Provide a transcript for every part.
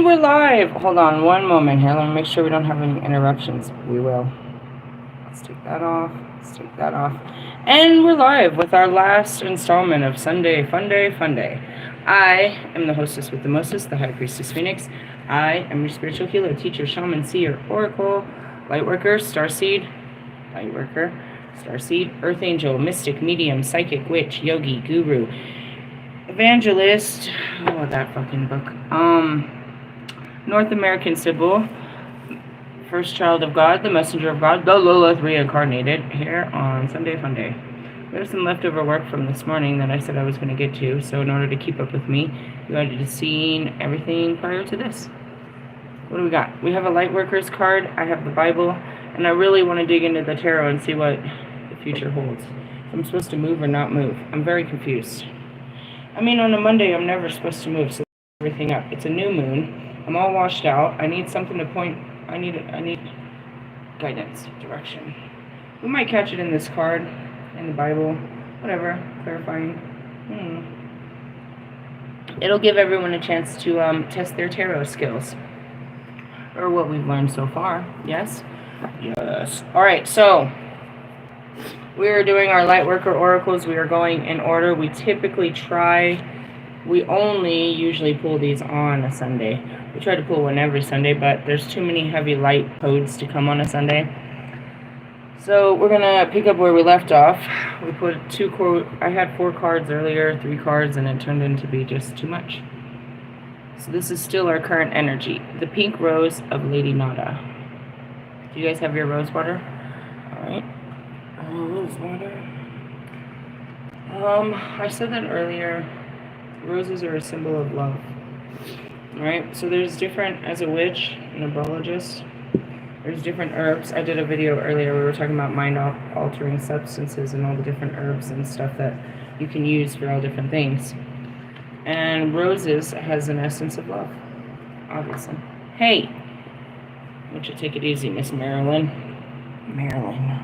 We're live. Hold on one moment here. Let me make sure we don't have any interruptions. We will. Let's take that off. Let's take that off. And we're live with our last installment of Sunday Fun Day, Fun Day. I am the hostess with the mostest, the High Priestess Phoenix. I am your spiritual healer, teacher, shaman, seer, oracle, lightworker, starseed, lightworker, starseed, earth angel, mystic, medium, psychic, witch, yogi, guru, evangelist. Oh, that fucking book. North American Sybil, first child of God, the messenger of God, the Lilith reincarnated, here on Sunday Fun Day. There's some leftover work from this morning that I said I was going to get to, so in order to keep up with me, you had to have seen everything prior to this. What do we got? We have a Lightworkers card, I have the Bible, and I really want to dig into the tarot and see what the future holds. If I'm supposed to move or not move. I'm very confused. I mean, on a Monday, I'm never supposed to move, so everything up. It's a new moon. I'm all washed out. I need something to point. I need guidance, direction. We might catch it in this card, in the Bible, whatever, clarifying. It'll give everyone a chance to test their tarot skills, or what we've learned so far. Yes? Yes. All right, so we are doing our Lightworker oracles. We are going in order. We typically we only usually pull these on a Sunday. We try to pull one every Sunday, but there's too many heavy light codes to come on a Sunday. So we're going to pick up where we left off. We put I had 4 cards earlier, 3 cards, and it turned into be just too much. So this is still our current energy. The pink rose of Lady Nada. Do you guys have your rose water? Alright. Rose water. I said that earlier. Roses are a symbol of love. Right? So there's different, as a witch, an herbologist, there's different herbs. I did a video earlier where we were talking about mind-altering substances and all the different herbs and stuff that you can use for all different things. And roses has an essence of love, obviously. Hey! Why don't you take it easy, Miss Marilyn? Marilyn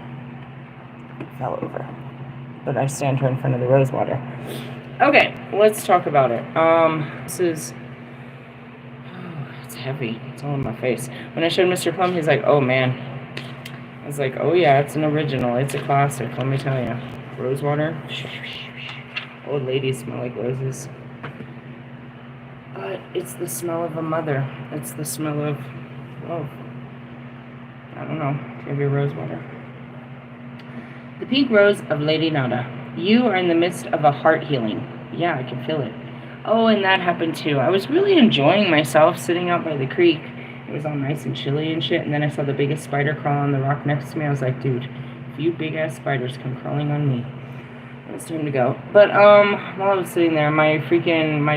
fell over. But I stand her in front of the rose water. Okay, let's talk about it. This is... it's heavy. It's all in my face. When I showed Mr. Plum, he's like, oh man. I was like, oh yeah, it's an original. It's a classic, let me tell you. Rose water. Old ladies smell like roses. But it's the smell of a mother. It's the smell of love. I don't know. Do you have your rose water? The pink rose of Lady Nada. You are in the midst of a heart healing. Yeah, I can feel it. Oh, and that happened too. I was really enjoying myself sitting out by the creek. It was all nice and chilly and shit, and then I saw the biggest spider crawl on the rock next to me. I was like, dude, if you big-ass spiders come crawling on me, it's time to go. But, while I was sitting there, my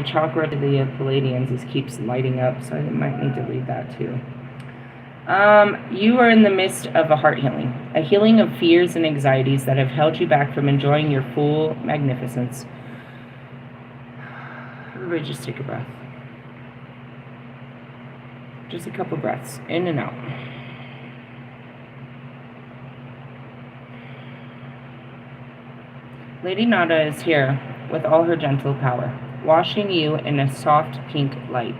chakra to the Palladians keeps lighting up, so I might need to read that too. You are in the midst of a heart healing. A healing of fears and anxieties that have held you back from enjoying your full magnificence. Everybody just take a breath. Just a couple breaths, in and out. Lady Nada is here with all her gentle power, washing you in a soft pink light.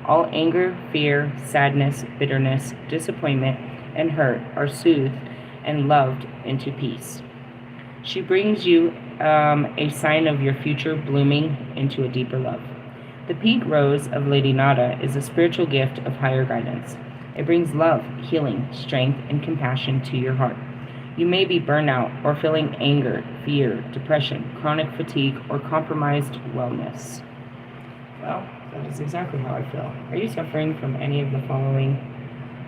All anger, fear, sadness, bitterness, disappointment, and hurt are soothed and loved into peace. She brings you a sign of your future blooming into a deeper love. The pink rose of Lady Nada is a spiritual gift of higher guidance. It brings love, healing, strength, and compassion to your heart. You may be burnout or feeling anger, fear, depression, chronic fatigue, or compromised wellness. Well, that is exactly how I feel. Are you suffering from any of the following?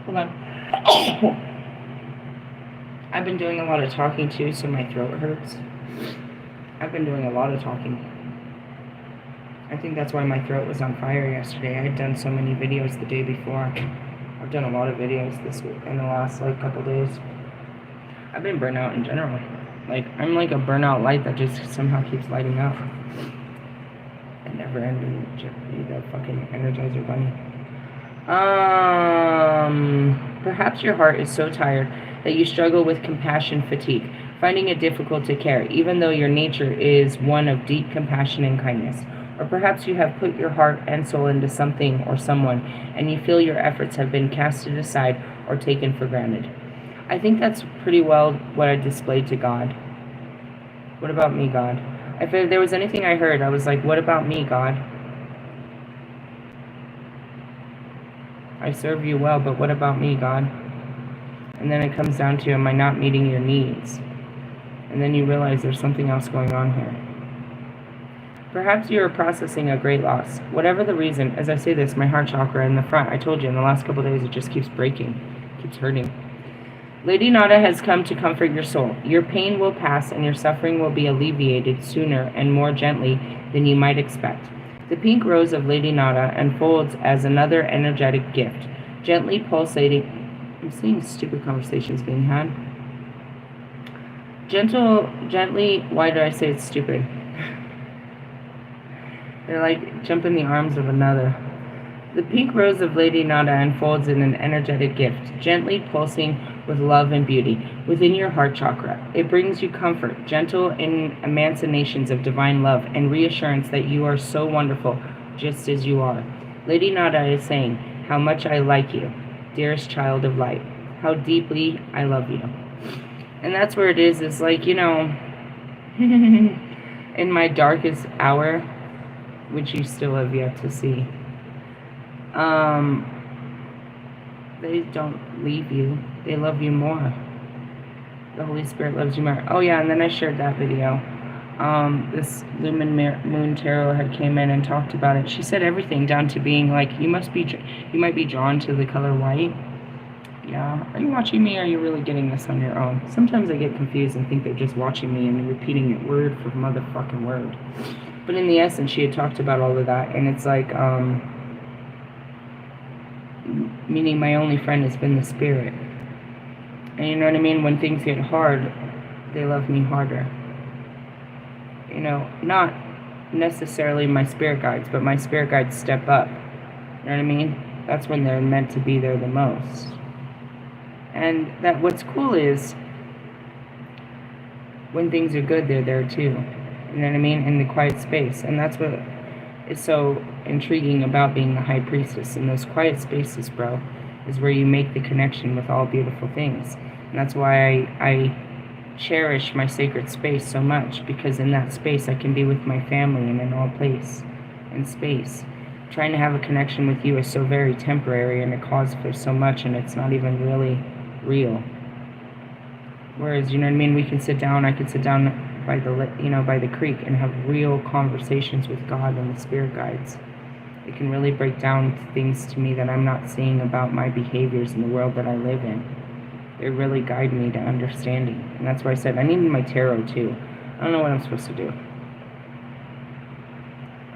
Hold on. I've been doing a lot of talking too, so my throat hurts. I've been doing a lot of talking. I think that's why my throat was on fire yesterday. I had done so many videos the day before. I've done a lot of videos this week in the last couple days. I've been burnt out in general. I'm like a burnout light that just somehow keeps lighting up. A never-ending Jeopardy, the fucking Energizer Bunny. Perhaps your heart is so tired that you struggle with compassion fatigue, finding it difficult to care, even though your nature is one of deep compassion and kindness. Or perhaps you have put your heart and soul into something or someone, and you feel your efforts have been casted aside or taken for granted. I think that's pretty well what I displayed to God. What about me, God? If there was anything I heard, I was like, what about me, God? I serve you well, but what about me, God? And then it comes down to, am I not meeting your needs? And then you realize there's something else going on here. Perhaps you are processing a great loss. Whatever the reason, as I say this, my heart chakra in the front, I told you in the last couple of days, it just keeps breaking, keeps hurting. Lady Nada has come to comfort your soul. Your pain will pass and your suffering will be alleviated sooner and more gently than you might expect. The pink rose of Lady Nada unfolds as another energetic gift, gently pulsating. I'm seeing stupid conversations being had. Gently, why do I say it's stupid? They're like jump in the arms of another. The pink rose of Lady Nada unfolds in an energetic gift, gently pulsing with love and beauty within your heart chakra. It brings you comfort, gentle emanations of divine love, and reassurance that you are so wonderful just as you are. Lady Nada is saying, how much I like you, dearest child of light, how deeply I love you. And that's where it is like, you know, in my darkest hour, which you still have yet to see, they don't leave you. They love you more. The Holy Spirit loves you more. Oh yeah, and then I shared that video. This Lumen Moon Tarot had came in and talked about it. She said everything down to being like, you might be drawn to the color white. Yeah, are you watching me or are you really getting this on your own? Sometimes I get confused and think they're just watching me and repeating it word for motherfucking word. But in the essence, she had talked about all of that, and it's like, meaning my only friend has been the spirit. And you know what I mean? When things get hard, they love me harder. You know, not necessarily my spirit guides, but my spirit guides step up. You know what I mean? That's when they're meant to be there the most. And that what's cool is when things are good, they're there too. You know what I mean? In the quiet space. And that's what is so intriguing about being the high priestess. In those quiet spaces, bro, is where you make the connection with all beautiful things. And that's why I cherish my sacred space so much, because in that space I can be with my family and in all place and space. Trying to have a connection with you is so very temporary, and it causes for so much, and it's not even really real. Whereas, you know what I mean, we can sit down, I could sit down by the creek and have real conversations with God and the spirit guides. It can really break down things to me that I'm not seeing about my behaviors in the world that I live in. They really guide me to understanding. And that's why I said I needed my tarot too. I don't know what I'm supposed to do.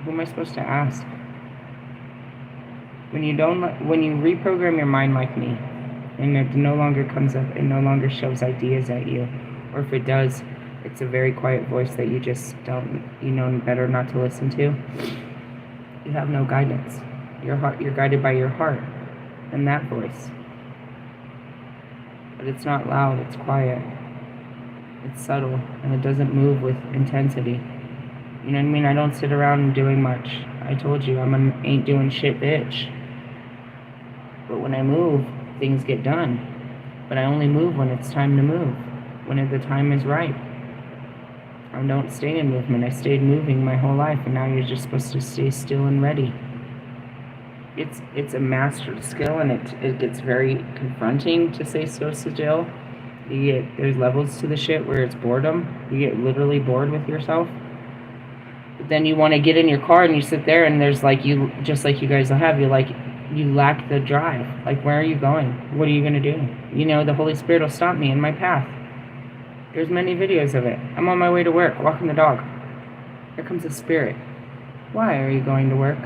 Who am I supposed to ask? When you reprogram your mind like me, and it no longer comes up, it no longer shows ideas at you, or if it does, it's a very quiet voice that you just don't, you know better not to listen to. You have no guidance. Your heart, you're guided by your heart and that voice. But it's not loud, it's quiet. It's subtle, and it doesn't move with intensity. You know what I mean? I don't sit around doing much. I told you, I'm an ain't doing shit bitch. But when I move, things get done. But I only move when it's time to move, when the time is right. I don't stay in movement. I stayed moving my whole life, and now you're just supposed to stay still and ready. It's a mastered skill, and it gets very confronting to stay so still. There's levels to the shit where it's boredom. You get literally bored with yourself. But then you want to get in your car and you sit there, and there's like you, just like you guys will have, you lack the drive. Like, where are you going? What are you going to do? You know, the Holy Spirit will stop me in my path. There's many videos of it. I'm on my way to work, walking the dog. Here comes a spirit. Why are you going to work?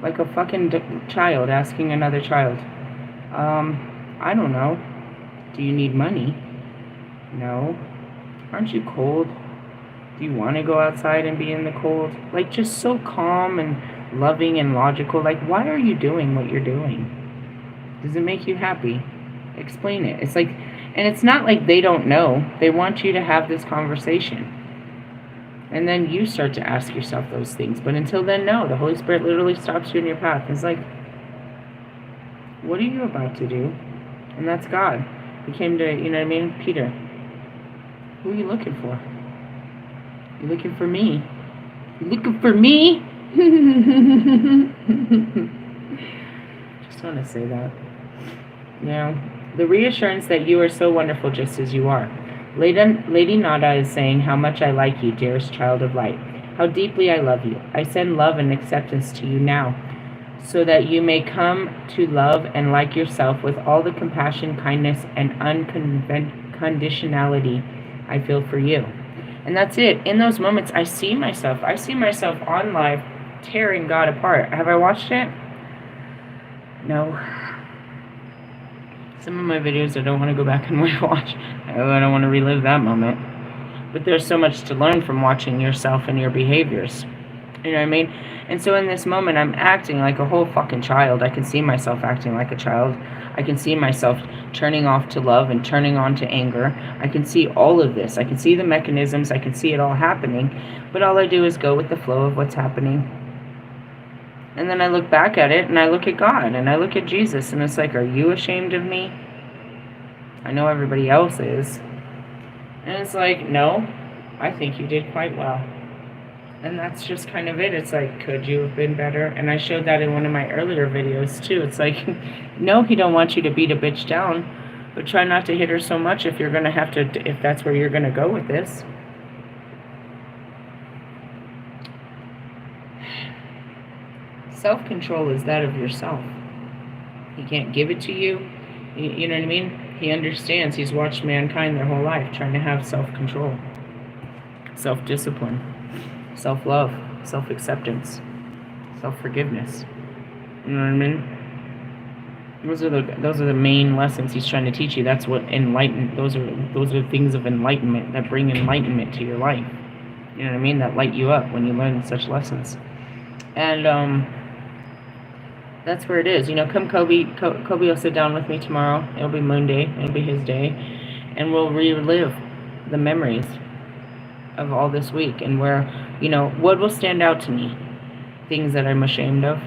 Like a fucking child asking another child. I don't know. Do you need money? No. Aren't you cold? Do you want to go outside and be in the cold? Like, just so calm and loving and logical. Like, why are you doing what you're doing? Does it make you happy? Explain it. It's like, and it's not like they don't know. They want you to have this conversation. And then you start to ask yourself those things. But until then, no. The Holy Spirit literally stops you in your path. It's like, what are you about to do? And that's God. He came to, you know what I mean? Peter, who are you looking for? You're looking for me. You're looking for me? Just want to say that. The reassurance that you are so wonderful just as you are. Lady Nada is saying how much I like you, dearest child of light. How deeply I love you. I send love and acceptance to you now, so that you may come to love and like yourself with all the compassion, kindness, and unconditionality I feel for you. And that's it. In those moments, I see myself on live tearing God apart. Have I watched it? No. Some of my videos I don't want to go back and watch. I don't want to relive that moment. But there's so much to learn from watching yourself and your behaviors. You know what I mean? And so in this moment, I'm acting like a whole fucking child. I can see myself acting like a child. I can see myself turning off to love and turning on to anger. I can see all of this. I can see the mechanisms. I can see it all happening. But all I do is go with the flow of what's happening. And then I look back at it, and I look at God, and I look at Jesus, and it's like, are you ashamed of me? I know everybody else is. And it's like, no, I think you did quite well. And that's just kind of it. It's like, could you have been better? And I showed that in one of my earlier videos, too. It's like, no, he don't want you to beat a bitch down, but try not to hit her so much if you're going to have to, if that's where you're going to go with this. Self-control is that of yourself. He can't give it to you. You know what I mean? He understands. He's watched mankind their whole life trying to have self-control, self-discipline, self-love, self-acceptance, self-forgiveness. You know what I mean? Those are the main lessons he's trying to teach you. That's what those are things of enlightenment that bring enlightenment to your life. You know what I mean? That light you up when you learn such lessons. And that's where it is. You know, come Kobe will sit down with me tomorrow. It'll be Monday. It'll be his day. And we'll relive the memories of all this week, and where, you know, what will stand out to me, things that I'm ashamed of.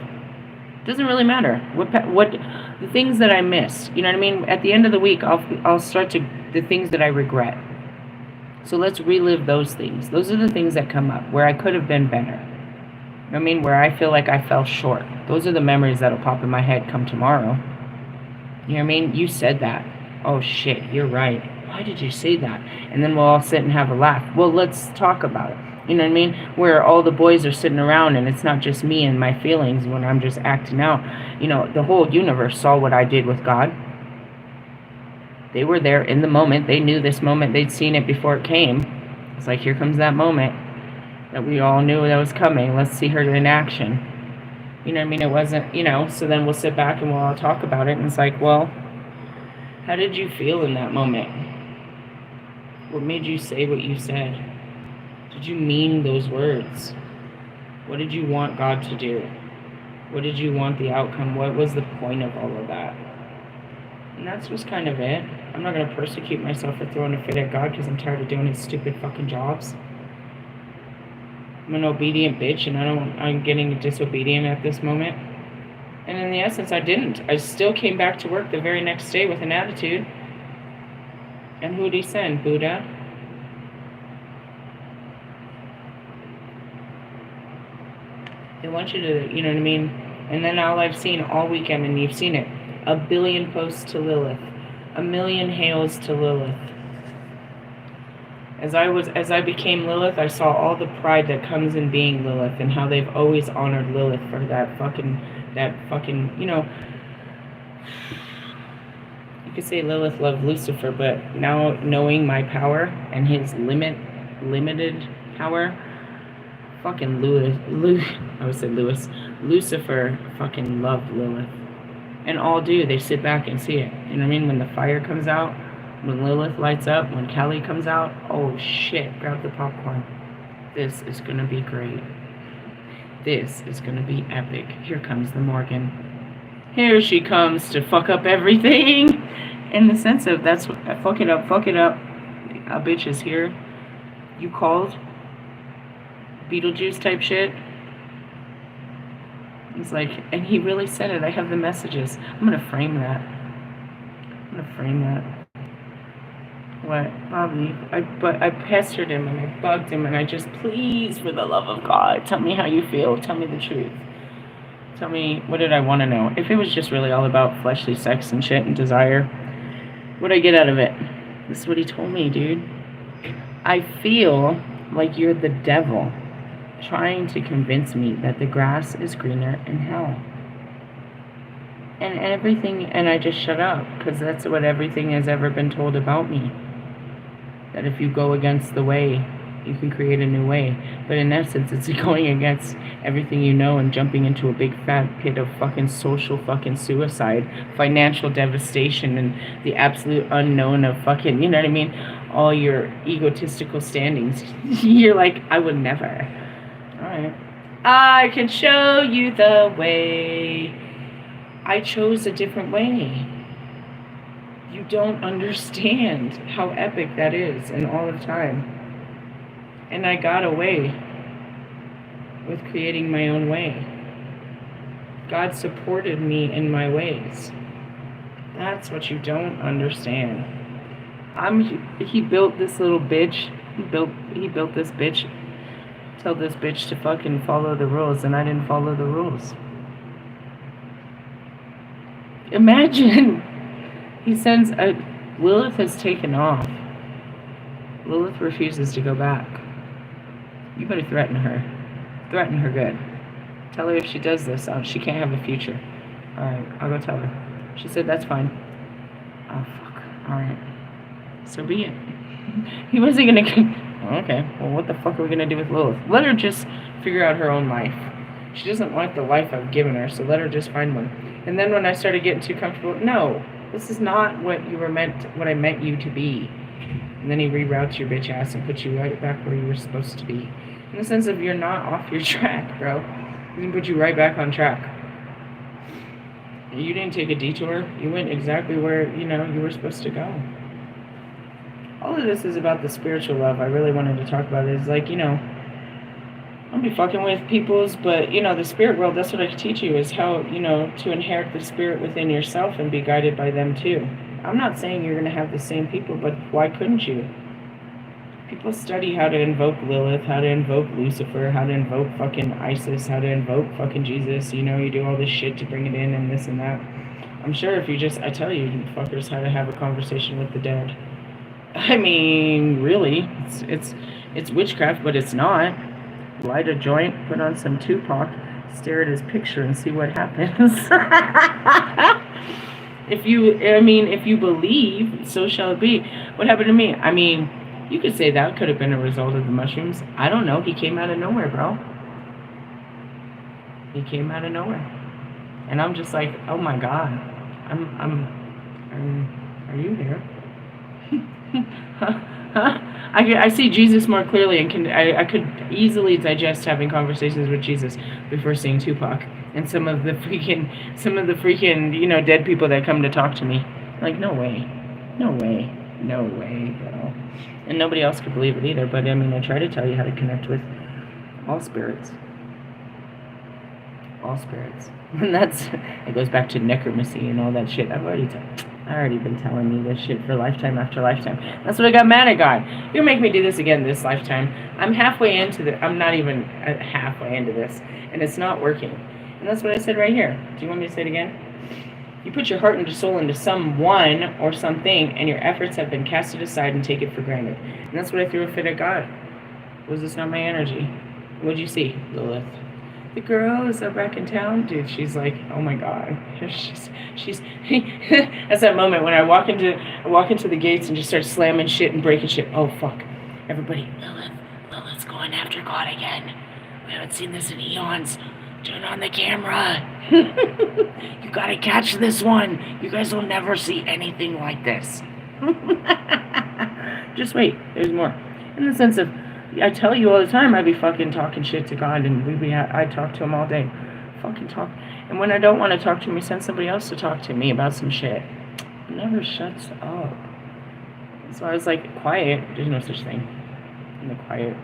Doesn't really matter. What the things that I miss. You know what I mean? At the end of the week, I'll start to the things that I regret. So let's relive those things. Those are the things that come up where I could have been better. I mean, where I feel like I fell short. Those are the memories that'll pop in my head come tomorrow. You know what I mean? You said that. Oh shit, you're right. Why did you say that? And then we'll all sit and have a laugh. Well, let's talk about it. You know what I mean? Where all the boys are sitting around and it's not just me and my feelings when I'm just acting out. You know, the whole universe saw what I did with God. They were there in the moment. They knew this moment. They'd seen it before it came. It's like, here comes that moment that we all knew that was coming. Let's see her in action. You know what I mean? It wasn't, you know, so then we'll sit back and we'll all talk about it. And it's like, well, how did you feel in that moment? What made you say what you said? Did you mean those words? What did you want God to do? What did you want the outcome? What was the point of all of that? And that's just kind of it. I'm not going to persecute myself for throwing a fit at God because I'm tired of doing his stupid fucking jobs. I'm an obedient bitch, and I'm getting disobedient at this moment. And in the essence, I didn't. I still came back to work the very next day with an attitude. And who'd he send? Buddha? They want you to, you know what I mean? And then all I've seen all weekend, and you've seen it, 1 billion posts to Lilith, 1 million hails to Lilith. As I became Lilith, I saw all the pride that comes in being Lilith, and how they've always honored Lilith for that fucking, you know, you could say Lilith loved Lucifer, but now knowing my power and his limited power, fucking Lucifer fucking loved Lilith. And all do, they sit back and see it. You know what I mean? When the fire comes out, when Lilith lights up, when Kelly comes out, oh shit, grab the popcorn. This is gonna be great. This is gonna be epic. Here comes the Morgan. Here she comes to fuck up everything. In the sense of, that's what, fuck it up. A bitch is here. You called. Beetlejuice type shit. He's like, and he really said it. I have the messages. I'm going to frame that. What? Bobby. I pestered him and I bugged him and I just, please, for the love of God, tell me how you feel. Tell me the truth. Tell me, what did I want to know? If it was just really all about fleshly sex and shit and desire, what'd I get out of it? This is what he told me, dude. I feel like you're the devil trying to convince me that the grass is greener in hell. And everything, and I just shut up, because that's what everything has ever been told about me. That if you go against the way, you can create a new way. But in essence, it's going against everything you know and jumping into a big fat pit of fucking social fucking suicide, financial devastation, and the absolute unknown of fucking, you know what I mean? All your egotistical standings. You're like, I would never. Alright. I can show you the way. I chose a different way. You don't understand how epic that is in all of time. And I got away with creating my own way. God supported me in my ways. That's what you don't understand. He built this little bitch. He built this bitch. Tell this bitch to fucking follow the rules, and I didn't follow the rules. Imagine. He sends a... Lilith has taken off. Lilith refuses to go back. You better threaten her. Threaten her good. Tell her if she does this, she can't have a future. Alright, I'll go tell her. She said, that's fine. Oh, fuck. Alright. So be it. He wasn't gonna... Okay, well, what the fuck are we gonna do with Lilith? Let her just figure out her own life. She doesn't want the life I've given her, so let her just find one. And then when I started getting too comfortable, no, this is not what you were meant, what I meant you to be. And then he reroutes your bitch ass and puts you right back where you were supposed to be. In the sense of you're not off your track, bro. He's gonna put you right back on track. You didn't take a detour. You went exactly where, you were supposed to go. All of this is about the spiritual love. I really wanted to talk about it. It's like, I'll be fucking with people's, but, the spirit world, that's what I can teach you, is how, to inherit the spirit within yourself and be guided by them too. I'm not saying you're going to have the same people, but why couldn't you? People study how to invoke Lilith, how to invoke Lucifer, how to invoke fucking Isis, how to invoke fucking Jesus. You do all this shit to bring it in and this and that. I'm sure if I tell you fuckers how to have a conversation with the dead. I mean, really, it's witchcraft, but it's not. Light a joint, put on some Tupac, stare at his picture and see what happens. If you believe, so shall it be. What happened to me? I mean, you could say that could have been a result of the mushrooms. I don't know. He came out of nowhere, bro. He came out of nowhere. And I'm just like, oh my God. Are you here? I see Jesus more clearly, and I could easily digest having conversations with Jesus before seeing Tupac and some of the freaking dead people that come to talk to me. Like, no way, bro. And nobody else could believe it either. But I try to tell you how to connect with all spirits. And it goes back to necromancy and all that shit. I've already been telling you this shit for lifetime after lifetime. That's what I got mad at God. You're making me do this again this lifetime. I'm halfway into I'm not even halfway into this, and it's not working. And that's what I said right here. Do you want me to say it again? You put your heart and soul into someone or something, and your efforts have been casted aside and take it for granted. And that's what I threw a fit at God. Was this not my energy? What'd you see, Lilith? The girl is back in town, dude. She's like, oh my God. She's that's that moment when I walk into the gates and just start slamming shit and breaking shit. Oh fuck. Everybody, Lilith's going after God again. We haven't seen this in eons. Turn on the camera. You gotta catch this one. You guys will never see anything like this. Just wait, there's more. In the sense of, I tell you all the time, I be fucking talking shit to God, and I talk to him all day. Fucking talk. And when I don't want to talk to him, he sends somebody else to talk to me about some shit. It never shuts up. So I was like, quiet. There's no such thing in the quiet.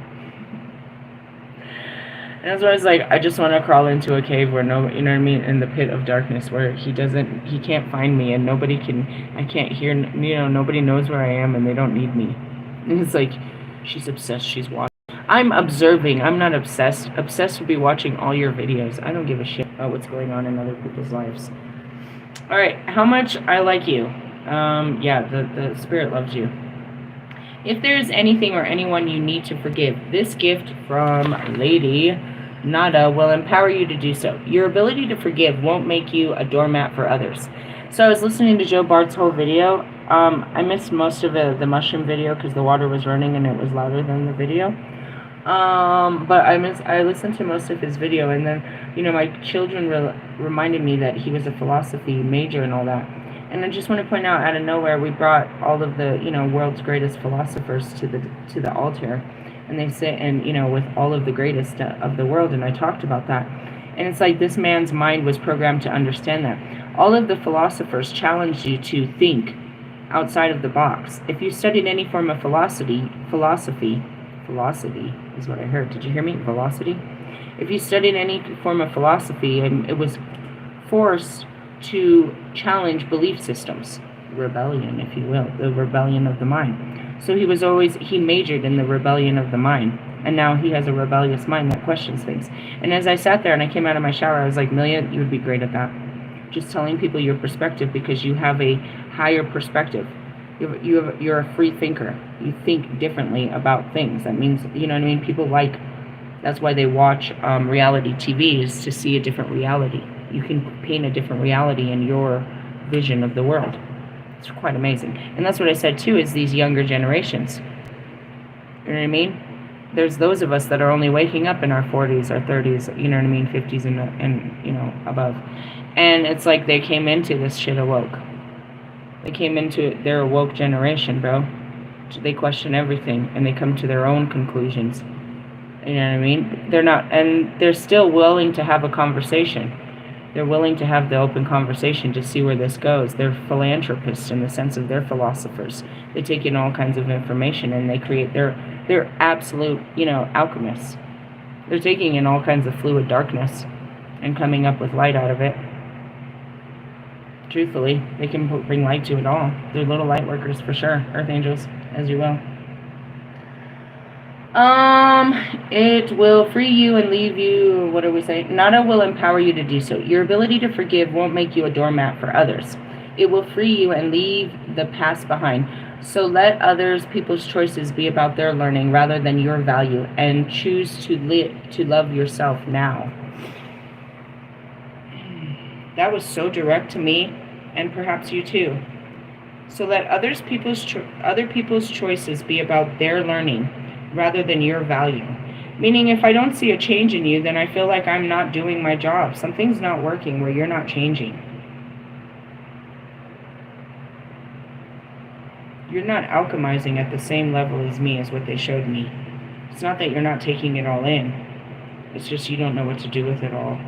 And that's why I was like, I just want to crawl into a cave where no, you know what I mean, in the pit of darkness where he can't find me and I can't hear, you know, nobody knows where I am and they don't need me. And it's like, she's obsessed, she's watching. I'm observing, I'm not obsessed. Obsessed would be watching all your videos. I don't give a shit about what's going on in other people's lives. Alright, how much I like you. Yeah, the spirit loves you. If there is anything or anyone you need to forgive, this gift from Lady Nada will empower you to do so. Your ability to forgive won't make you a doormat for others. So I was listening to Joe Bart's whole video. I missed most of the mushroom video because the water was running and it was louder than the video. But I listened to most of his video, and then, you know, my children reminded me that he was a philosophy major and all that. And I just want to point out, out of nowhere, we brought all of the, you know, world's greatest philosophers to the altar, and they sit and, you know, with all of the greatest of the world, and I talked about that. And it's like this man's mind was programmed to understand that. All of the philosophers challenged you to think outside of the box. If you studied any form of philosophy is what I heard. Did you hear me? Velocity? If you studied any form of philosophy, and it was forced to challenge belief systems, rebellion, if you will, the rebellion of the mind. So he majored in the rebellion of the mind, and now he has a rebellious mind that questions things. And as I sat there and I came out of my shower, I was like, Milia, you would be great at that. Just telling people your perspective, because you have a higher perspective. You're a free thinker. You think differently about things. That means, you know what I mean? People that's why they watch reality TV, is to see a different reality. You can paint a different reality in your vision of the world. It's quite amazing. And that's what I said too, is these younger generations. You know what I mean? There's those of us that are only waking up in our 40s, our 30s, you know what I mean, 50s and you know, above. And it's like they came into this shit awoke. They came into their awoke generation, bro. They question everything and they come to their own conclusions. You know what I mean? They're still willing to have a conversation. They're willing to have the open conversation to see where this goes. They're philanthropists in the sense of they're philosophers. They take in all kinds of information and they create they're absolute, you know, alchemists. They're taking in all kinds of fluid darkness and coming up with light out of it. Truthfully, they can bring light to it all. They're little light workers for sure. Earth angels, as you will. It will free you and leave you, what do we say? Nada will empower you to do so. Your ability to forgive won't make you a doormat for others. It will free you and leave the past behind. So let people's choices be about their learning rather than your value, and choose to love yourself now. That was so direct to me, and perhaps you too. So let other people's choices be about their learning rather than your value. Meaning, if I don't see a change in you, then I feel like I'm not doing my job. Something's not working where you're not changing. You're not alchemizing at the same level as me, as what they showed me. It's not that you're not taking it all in. It's just you don't know what to do with it all.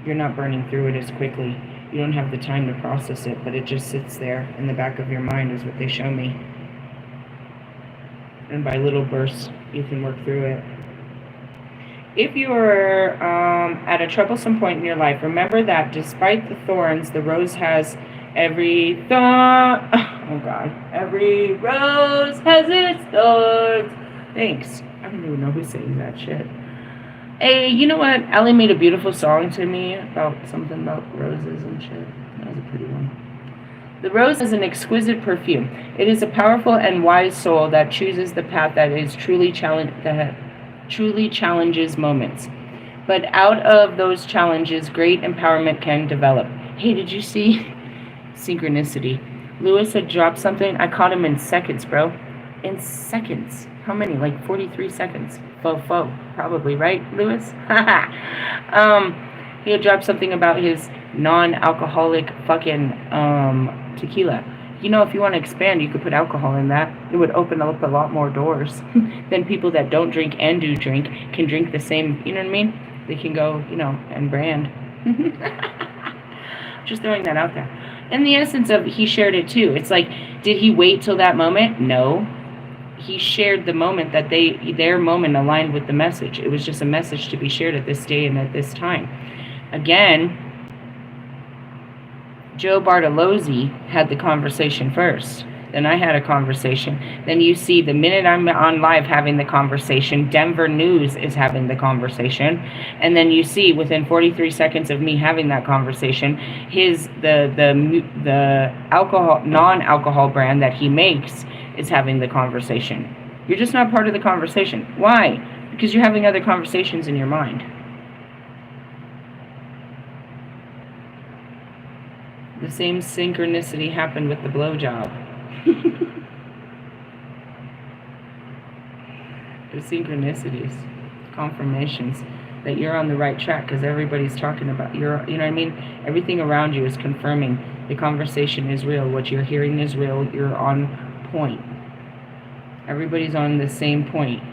You're not burning through it as quickly. You don't have the time to process it, but it just sits there in the back of your mind, is what they show me. And by little bursts, you can work through it. If you are at a troublesome point in your life, remember that despite the thorns, the rose has every thorn. Oh God, every rose has its thorns. Thanks. I don't even know who sings that shit. Hey, you know what? Ellie made a beautiful song to me about something about roses and shit. That was a pretty one. The rose has an exquisite perfume. It is a powerful and wise soul that chooses the path that truly challenges moments. But out of those challenges, great empowerment can develop. Hey, did you see synchronicity? Lewis had dropped something. I caught him in seconds, bro. In seconds. How many? Like 43 seconds. Probably, right, Lewis? He had dropped something about his non-alcoholic fucking tequila. You know, if you want to expand, you could put alcohol in that. It would open up a lot more doors. Then people that don't drink and do drink can drink the same, you know what I mean? They can go, you know, and brand. Just throwing that out there. In the essence of, he shared it too. It's like, did he wait till that moment? No. he shared the moment that their moment aligned with the message. It was just a message to be shared at this day and at this time. Again, Joe Bartolozzi had the conversation first. Then I had a conversation. Then you see the minute I'm on live having the conversation, Denver News is having the conversation. And then you see within 43 seconds of me having that conversation, the non-alcohol brand that he makes is having the conversation. You're just not part of the conversation. Why? Because you're having other conversations in your mind. The same synchronicity happened with the blowjob. The synchronicities, confirmations that you're on the right track, because everybody's talking about you know what I mean? Everything around you is confirming the conversation is real. What you're hearing is real. You're on point. Everybody's on the same point.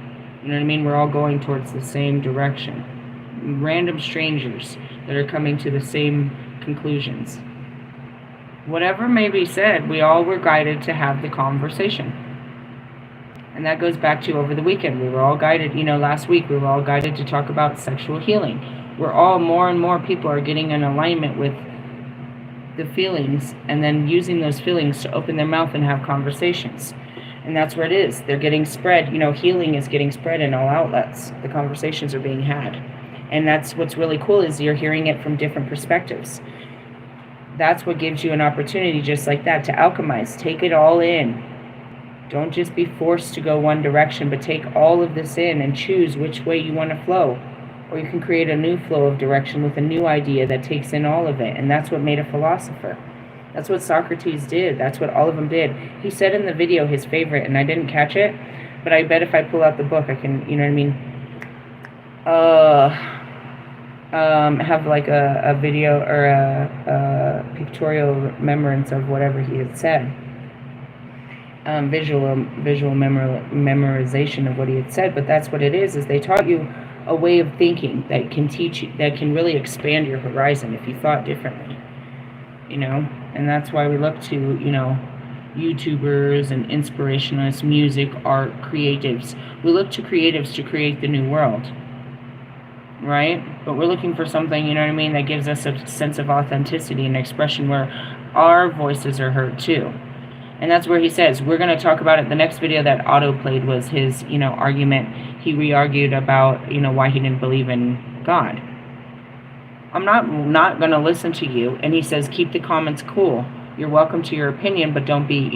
You know what I mean? We're all going towards the same direction. Random strangers that are coming to the same conclusions. Whatever may be said, we all were guided to have the conversation. And that goes back to over the weekend. We were all guided, last week we were all guided to talk about sexual healing. We're all, more and more people are getting in alignment with the feelings and then using those feelings to open their mouth and have conversations. And that's where it is. They're getting spread. Healing is getting spread in all outlets. The conversations are being had. And that's what's really cool is you're hearing it from different perspectives. That's what gives you an opportunity just like that to alchemize. Take it all in. Don't just be forced to go one direction, but take all of this in and choose which way you want to flow. Or you can create a new flow of direction with a new idea that takes in all of it. And that's what made a philosopher. That's what Socrates did. That's what all of them did. He said in the video his favorite, and I didn't catch it, but I bet if I pull out the book, I can, have like a video or a pictorial remembrance of whatever he had said. Visual memorization of what he had said. But that's what it is they taught you a way of thinking that can teach you, that can really expand your horizon if you thought differently. And that's why we look to, YouTubers and inspirationalists, music, art, creatives. We look to creatives to create the new world. Right? But we're looking for something, that gives us a sense of authenticity and expression where our voices are heard too. And that's where he says, we're going to talk about it. The next video that Otto played was his, argument. He re-argued about, why he didn't believe in God. I'm not going to listen to you. And he says, keep the comments cool. You're welcome to your opinion, but don't be,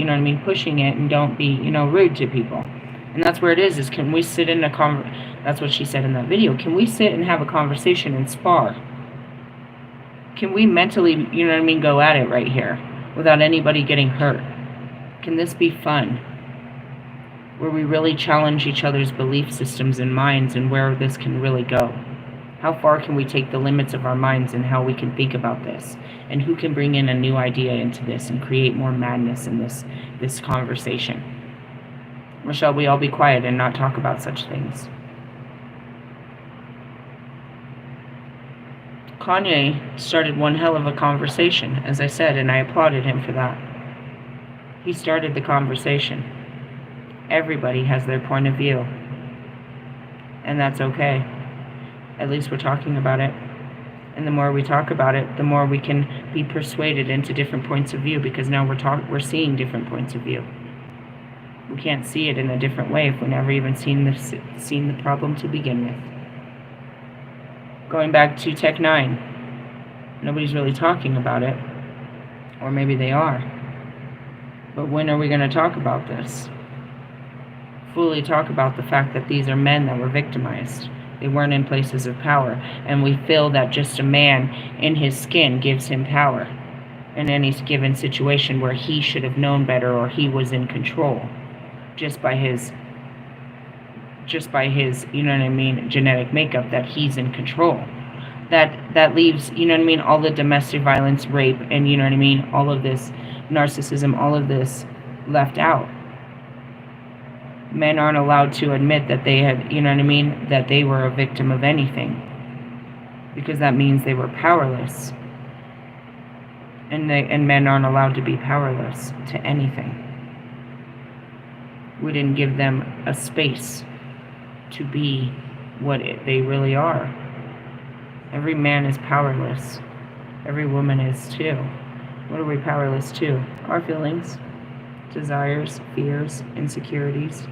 pushing it, and don't be, rude to people. And that's where it is can we sit in that's what she said in that video. Can we sit and have a conversation and spar? Can we mentally, go at it right here without anybody getting hurt? Can this be fun? Where we really challenge each other's belief systems and minds and where this can really go. How far can we take the limits of our minds and how we can think about this? And who can bring in a new idea into this and create more madness in this conversation? Or shall we all be quiet and not talk about such things? Kanye started one hell of a conversation, as I said, and I applauded him for that. He started the conversation. Everybody has their point of view. And that's okay. At least we're talking about it. And the more we talk about it, the more we can be persuaded into different points of view, because now we're seeing different points of view. We can't see it in a different way if we've never even seen the problem to begin with. Going back to Tech 9, nobody's really talking about it. Or maybe they are. But when are we going to talk about this? Fully talk about the fact that these are men that were victimized. They weren't in places of power. And we feel that just a man in his skin gives him power in any given situation where he should have known better or he was in control. Just by his, genetic makeup, that he's in control. That leaves, all the domestic violence, rape, and, all of this narcissism, all of this left out. Men aren't allowed to admit that they had, that they were a victim of anything. Because that means they were powerless. And men aren't allowed to be powerless to anything. We didn't give them a space to be what they really are. Every man is powerless. Every woman is too. What are we powerless to? Our feelings, desires, fears, insecurities,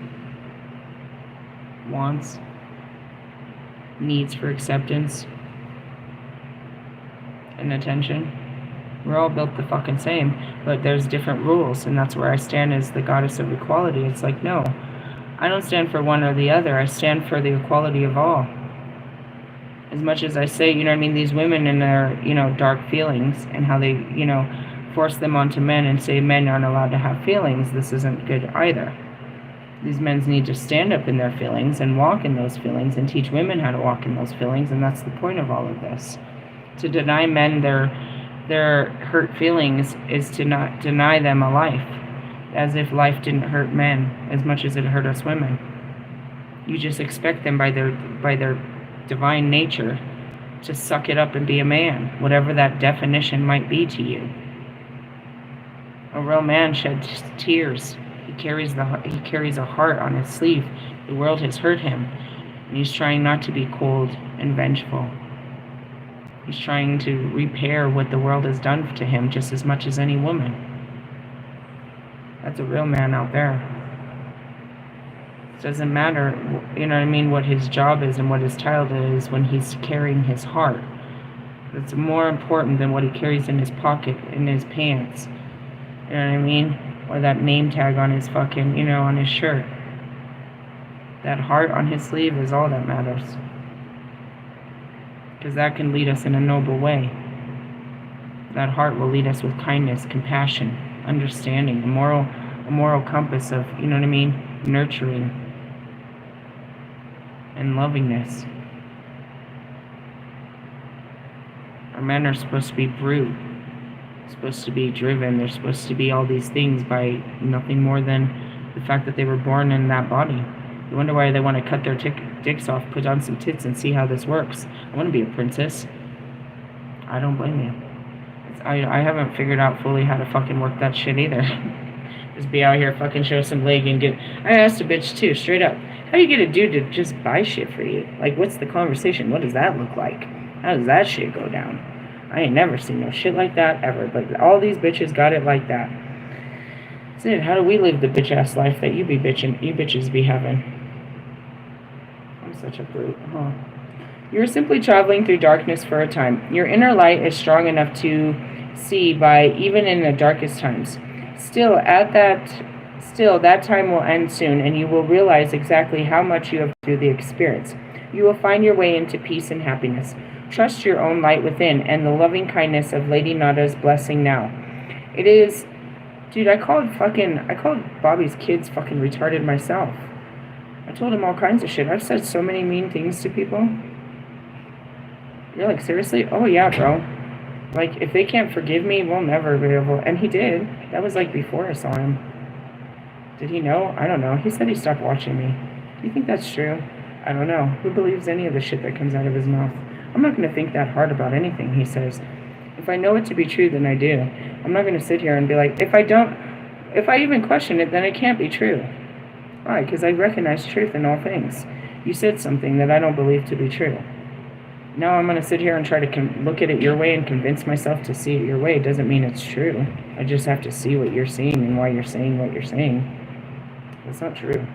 wants, needs for acceptance and attention. We're all built the fucking same, but there's different rules, and that's where I stand as the goddess of equality. It's like, no, I don't stand for one or the other. I stand for the equality of all. As much as I say, you know what I mean, these women and their, you know, dark feelings and how they, you know, force them onto men and say men aren't allowed to have feelings, this isn't good either. These men need to stand up in their feelings and walk in those feelings and teach women how to walk in those feelings, and that's the point of all of this. To deny men their hurt feelings is to not deny them a life, as if life didn't hurt men as much as it hurt us women. You just expect them by their divine nature to suck it up and be a man, whatever that definition might be to you. A real man sheds tears. He carries a heart on his sleeve. The world has hurt him, and he's trying not to be cold and vengeful. He's trying to repair what the world has done to him just as much as any woman. That's a real man out there. It doesn't matter, you know what I mean, what his job is and what his title is when he's carrying his heart. It's more important than what he carries in his pocket, in his pants. You know what I mean? Or that name tag on his fucking, you know, on his shirt. That heart on his sleeve is all that matters. Because that can lead us in a noble way. That heart will lead us with kindness, compassion, understanding, a moral compass of, you know what I mean, nurturing and lovingness. Our men are supposed to be brute, supposed to be driven, they're supposed to be all these things by nothing more than the fact that they were born in that body. You wonder why they want to cut their dicks off, put on some tits, and see how this works. I want to be a princess. I don't blame you. I haven't figured out fully how to fucking work that shit either. Just be out here, fucking show some leg and get... I asked a bitch too, straight up. How do you get a dude to just buy shit for you? Like, what's the conversation? What does that look like? How does that shit go down? I ain't never seen no shit like that ever. But all these bitches got it like that. That's it. How do we live the bitch-ass life that you bitches be having? I'm such a brute, huh? You're simply traveling through darkness for a time. Your inner light is strong enough to see by even in the darkest times. Still, that time will end soon, and you will realize exactly how much you have through the experience. You will find your way into peace and happiness. Trust your own light within and the loving kindness of Lady Nada's blessing now. It is... Dude, I called Bobby's kids fucking retarded myself. I told him all kinds of shit. I've said so many mean things to people. You're like, seriously? Oh, yeah, bro. Like, if they can't forgive me, we'll never be able... And he did. That was, like, before I saw him. Did he know? I don't know. He said he stopped watching me. Do you think that's true? I don't know. Who believes any of the shit that comes out of his mouth? I'm not going to think that hard about anything he says. If I know it to be true, then I do. I'm not going to sit here and be like, if I even question it, then it can't be true. Why? Because I recognize truth in all things. You said something that I don't believe to be true. Now I'm going to sit here and try to look at it your way and convince myself to see it your way. It doesn't mean it's true. I just have to see what you're seeing and why you're saying what you're saying. That's not true.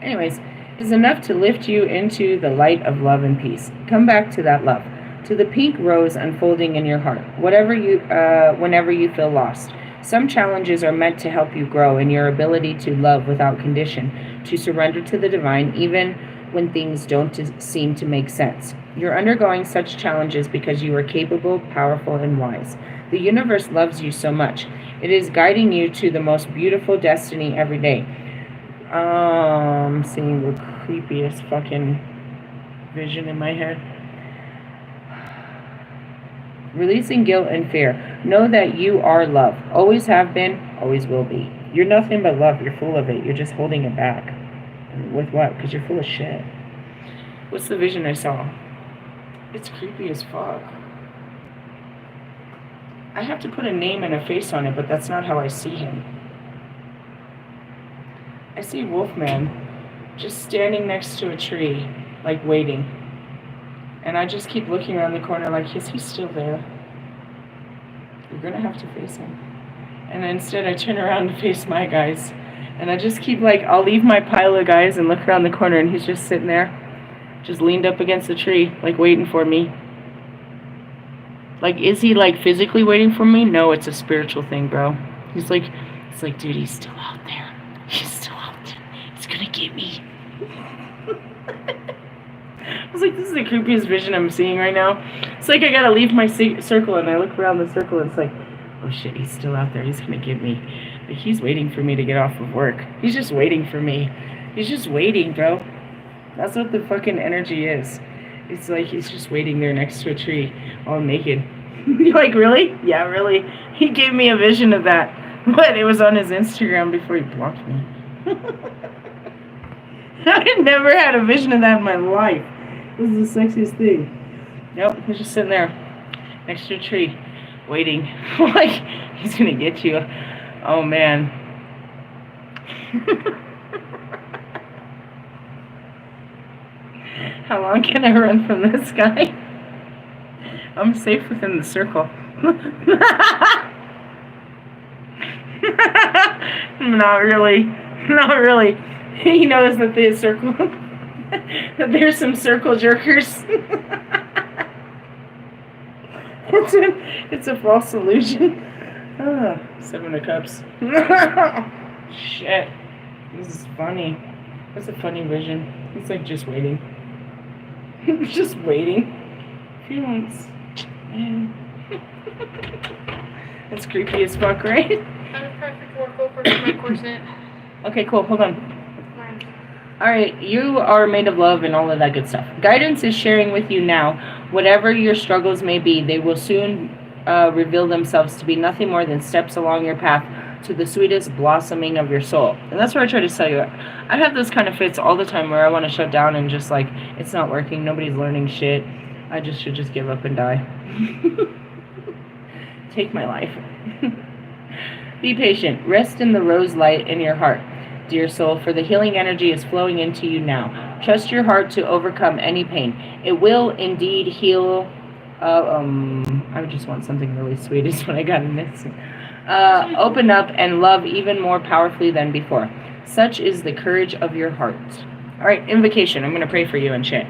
Anyways, it is enough to lift you into the light of love and peace. Come back to that love, to the pink rose unfolding in your heart, whenever you feel lost. Some challenges are meant to help you grow in your ability to love without condition, to surrender to the divine, even when things don't seem to make sense. You're undergoing such challenges because you are capable, powerful, and wise. The universe loves you so much. It is guiding you to the most beautiful destiny every day. I'm seeing the creepiest fucking vision in my head. Releasing guilt and fear. Know that you are love. Always have been, always will be. You're nothing but love. You're full of it. You're just holding it back. With what? Because you're full of shit. What's the vision I saw? It's creepy as fuck. I have to put a name and a face on it, but that's not how I see him. I see Wolfman just standing next to a tree, like waiting. And I just keep looking around the corner like, is he still there? You're gonna have to face him. And instead I turn around to face my guys. And I just keep like, I'll leave my pile of guys and look around the corner and he's just sitting there, just leaned up against the tree, like waiting for me. Like, is he like physically waiting for me? No, it's a spiritual thing, bro. It's like, dude, he's still out there. He's still out there. He's gonna get me. I was like, this is the creepiest vision I'm seeing right now. It's like I gotta leave my circle and I look around the circle and it's like, oh shit, he's still out there. He's gonna get me. Like, he's waiting for me to get off of work. He's just waiting for me. He's just waiting, bro. That's what the fucking energy is. It's like he's just waiting there next to a tree, all naked. You're like, really? Yeah, really. He gave me a vision of that. But it was on his Instagram before he blocked me. I never had a vision of that in my life. This is the sexiest thing. Nope, he's just sitting there next to a tree, waiting. Like, he's gonna get you. Oh, man. How long can I run from this guy? I'm safe within the circle. Not really. Not really. He knows that there's circle. That there's some circle jerkers. It's a false illusion. Oh, 7 of Cups. Shit. This is funny. That's a funny vision. It's like just waiting. Just waiting. Feelings. Man. That's creepy as fuck, right? I'm perfect work over my corset. Okay, cool. Hold on. Alright, you are made of love and all of that good stuff. Guidance is sharing with you now. Whatever your struggles may be, they will soon reveal themselves to be nothing more than steps along your path to the sweetest blossoming of your soul. And that's what I try to tell you. I have those kind of fits all the time where I want to shut down and just like, it's not working, nobody's learning shit. I just should just give up and die. Take my life. Be patient. Rest in the rose light in your heart, dear soul, for the healing energy is flowing into you now. Trust your heart to overcome any pain. It will indeed heal. I just want something really sweet is what I got in this. Open up and love even more powerfully than before. Such is the courage of your heart. All right, invocation. I'm going to pray for you and shit.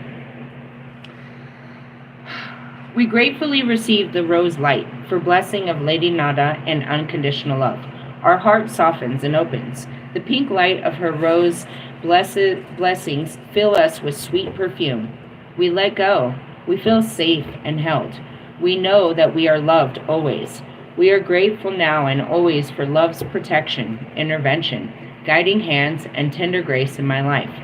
We gratefully receive the rose light for blessing of Lady Nada and unconditional love. Our heart softens and opens. The pink light of her rose blessings fill us with sweet perfume. We let go. We feel safe and held. We know that we are loved always. We are grateful now and always for love's protection, intervention, guiding hands, and tender grace in my life.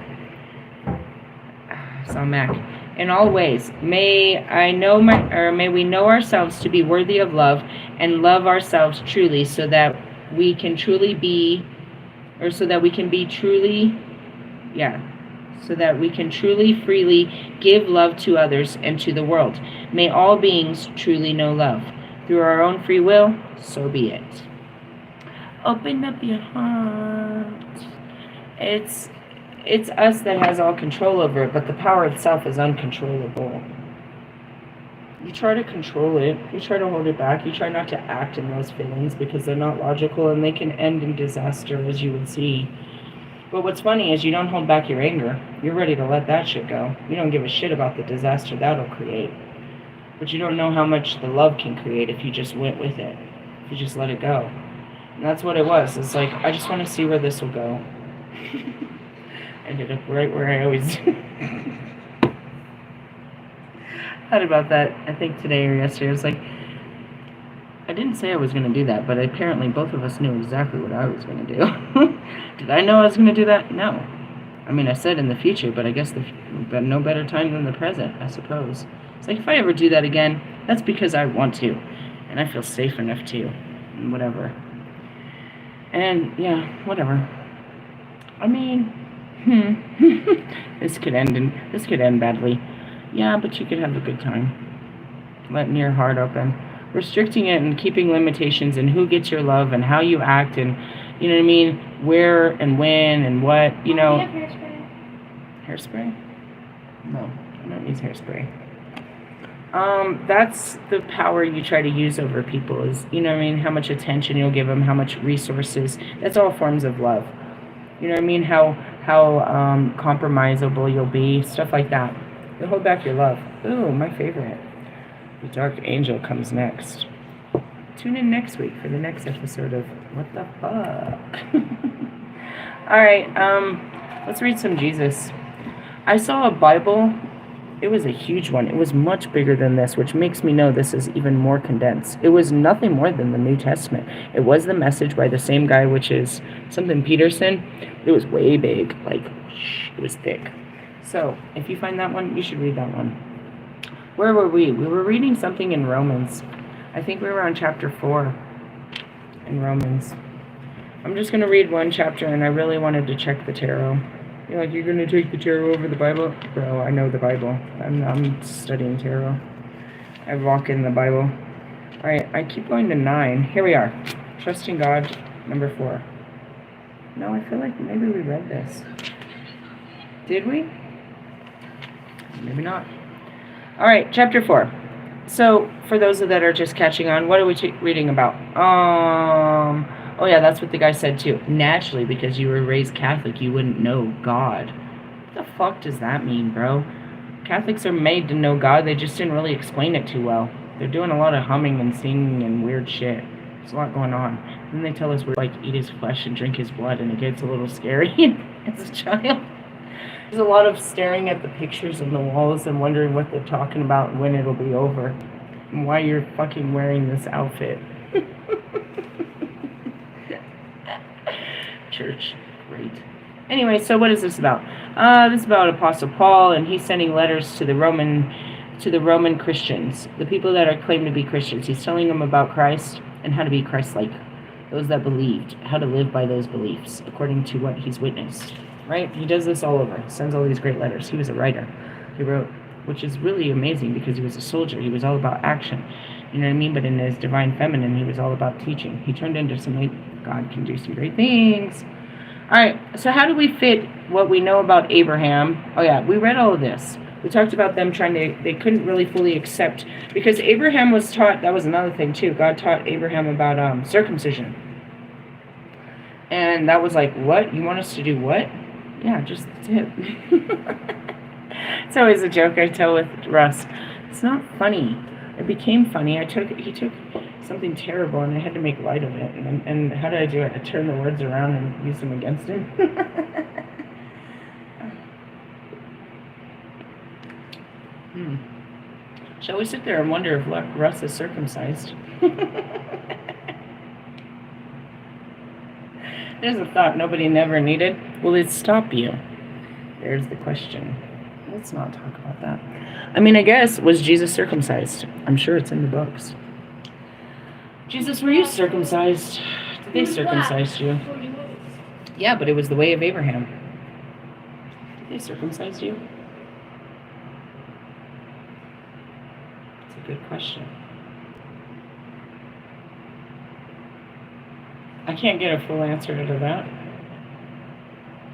So Mac. In all ways, may we know ourselves to be worthy of love and love ourselves truly, so that we can truly freely give love to others and to the world. May all beings truly know love. Through our own free will, so be it. Open up your heart. It's us that has all control over it, but the power itself is uncontrollable. You try to control it, you try to hold it back, you try not to act in those feelings because they're not logical and they can end in disaster, as you would see. But what's funny is you don't hold back your anger. You're ready to let that shit go. You don't give a shit about the disaster that'll create. But you don't know how much the love can create if you just went with it. If you just let it go. And that's what it was. It's like, I just want to see where this will go. Ended up right where I always do. Thought about that, I think today or yesterday. It's like, I didn't say I was going to do that, but apparently both of us knew exactly what I was going to do. Did I know I was going to do that? No. I mean, I said in the future, but I guess but no better time than the present, I suppose. It's like, if I ever do that again, that's because I want to. And I feel safe enough to. And whatever. And, yeah, whatever. I mean, this could end badly. Yeah, but you could have a good time. Letting your heart open. Restricting it and keeping limitations and who gets your love and how you act and You know what I mean? Where and when and what, you Do know. you have hairspray? Hairspray? No, I don't use hairspray. That's the power you try to use over people is, you know what I mean? How much attention you'll give them, how much resources. That's all forms of love. You know what I mean? How compromisable you'll be, stuff like that. You'll hold back your love. Ooh, my favorite. The Dark Angel comes next. Tune in next week for the next episode of What the Fuck? Alright, let's read some Jesus. I saw a Bible. It was a huge one. It was much bigger than this, which makes me know this is even more condensed. It was nothing more than the New Testament. It was the Message by the same guy, which is something Peterson. It was way big. Like, it was thick. So, if you find that one, you should read that one. Where were we? We were reading something in Romans. I think we were on chapter 4 in Romans. I'm just going to read one chapter, and I really wanted to check the tarot. You're like, you're going to take the tarot over the Bible? Bro, I know the Bible. I'm studying tarot. I walk in the Bible. Alright, I keep going to 9. Here we are. Trusting God, number 4. No, I feel like maybe we read this. Did we? Maybe not. Alright, chapter 4. So, for those that are just catching on, what are we reading about? Oh yeah, that's what the guy said too. Naturally, because you were raised Catholic, you wouldn't know God. What the fuck does that mean, bro? Catholics are made to know God, they just didn't really explain it too well. They're doing a lot of humming and singing and weird shit. There's a lot going on. Then they tell us we're like eat his flesh and drink his blood, and it gets a little scary as a child. There's a lot of staring at the pictures on the walls and wondering what they're talking about and when it'll be over. And why you're fucking wearing this outfit. Church. Great. Anyway, so what is this about? This is about Apostle Paul, and he's sending letters to the Roman Christians, the people that are claimed to be Christians. He's telling them about Christ and how to be Christ-like, those that believed, how to live by those beliefs according to what he's witnessed. Right? He does this all over. He sends all these great letters. He was a writer. He wrote, which is really amazing because he was a soldier. He was all about action. You know what I mean? But in his divine feminine, he was all about teaching. He turned into somebody. God can do some great things. All right. So how do we fit what we know about Abraham? Oh yeah, we read all of this. We talked about them they couldn't really fully accept because Abraham was taught. That was another thing too. God taught Abraham about circumcision, and that was like, what? You want us to do what? Yeah, just the tip. It's always a joke I tell with Russ. It's not funny. It became funny. He took something terrible and I had to make light of it. And how did I do it? I turned the words around and used them against him. Shall we sit there and wonder if Russ is circumcised? There's a thought nobody never needed. Will it stop you? There's the question. Let's not talk about that. I mean, I guess, was Jesus circumcised? I'm sure it's in the books. Jesus, were you circumcised? Did they circumcise you? Yeah, but it was the way of Abraham. Did they circumcise you? It's a good question. I can't get a full answer to that.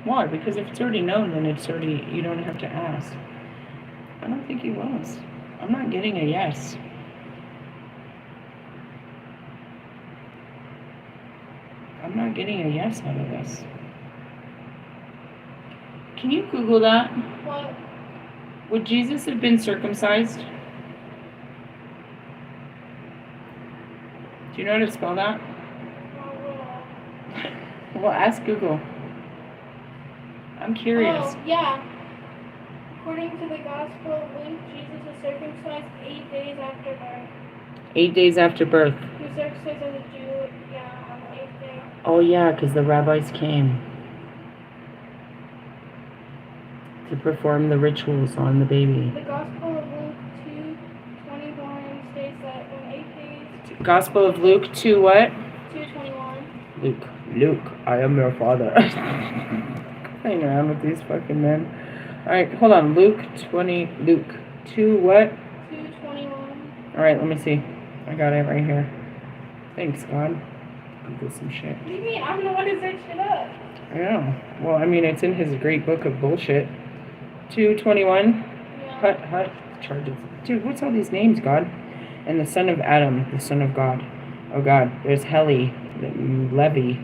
Why? Because if it's already known, then it's already, you don't have to ask. I don't think he was. I'm not getting a yes. I'm not getting a yes out of this. Can you Google that? What? Would Jesus have been circumcised? Do you know how to spell that? Well, ask Google. I'm curious. Oh, yeah. According to the Gospel of Luke, Jesus was circumcised 8 days after birth. 8 days after birth. He was circumcised as a Jew, on the 8th day. Oh yeah, because the rabbis came to perform the rituals on the baby. The Gospel of Luke 2:21 states that when 8 days... Gospel of Luke 2 what? 2:21. Luke, I am your father. Playing around with these fucking men. Alright, hold on. Luke 2 what? 2:21. Alright, let me see. I got it right here. Thanks, God. Google some shit. What do you mean? I'm the one who searched it up. I know. Well, I mean, it's in his great book of bullshit. 221. Yeah. Hut charges. Dude, what's all these names, God? And the son of Adam, the son of God. Oh God, there's Heli, Levi,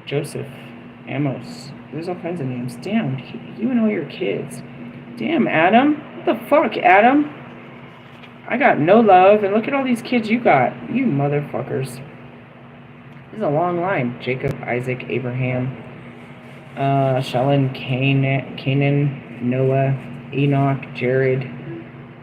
Joseph, Amos. There's all kinds of names. Damn, you and all your kids. Damn, Adam. What the fuck, Adam? I got no love, and look at all these kids you got. You motherfuckers. This is a long line. Jacob, Isaac, Abraham, Shalom, Canaan, Noah, Enoch, Jared,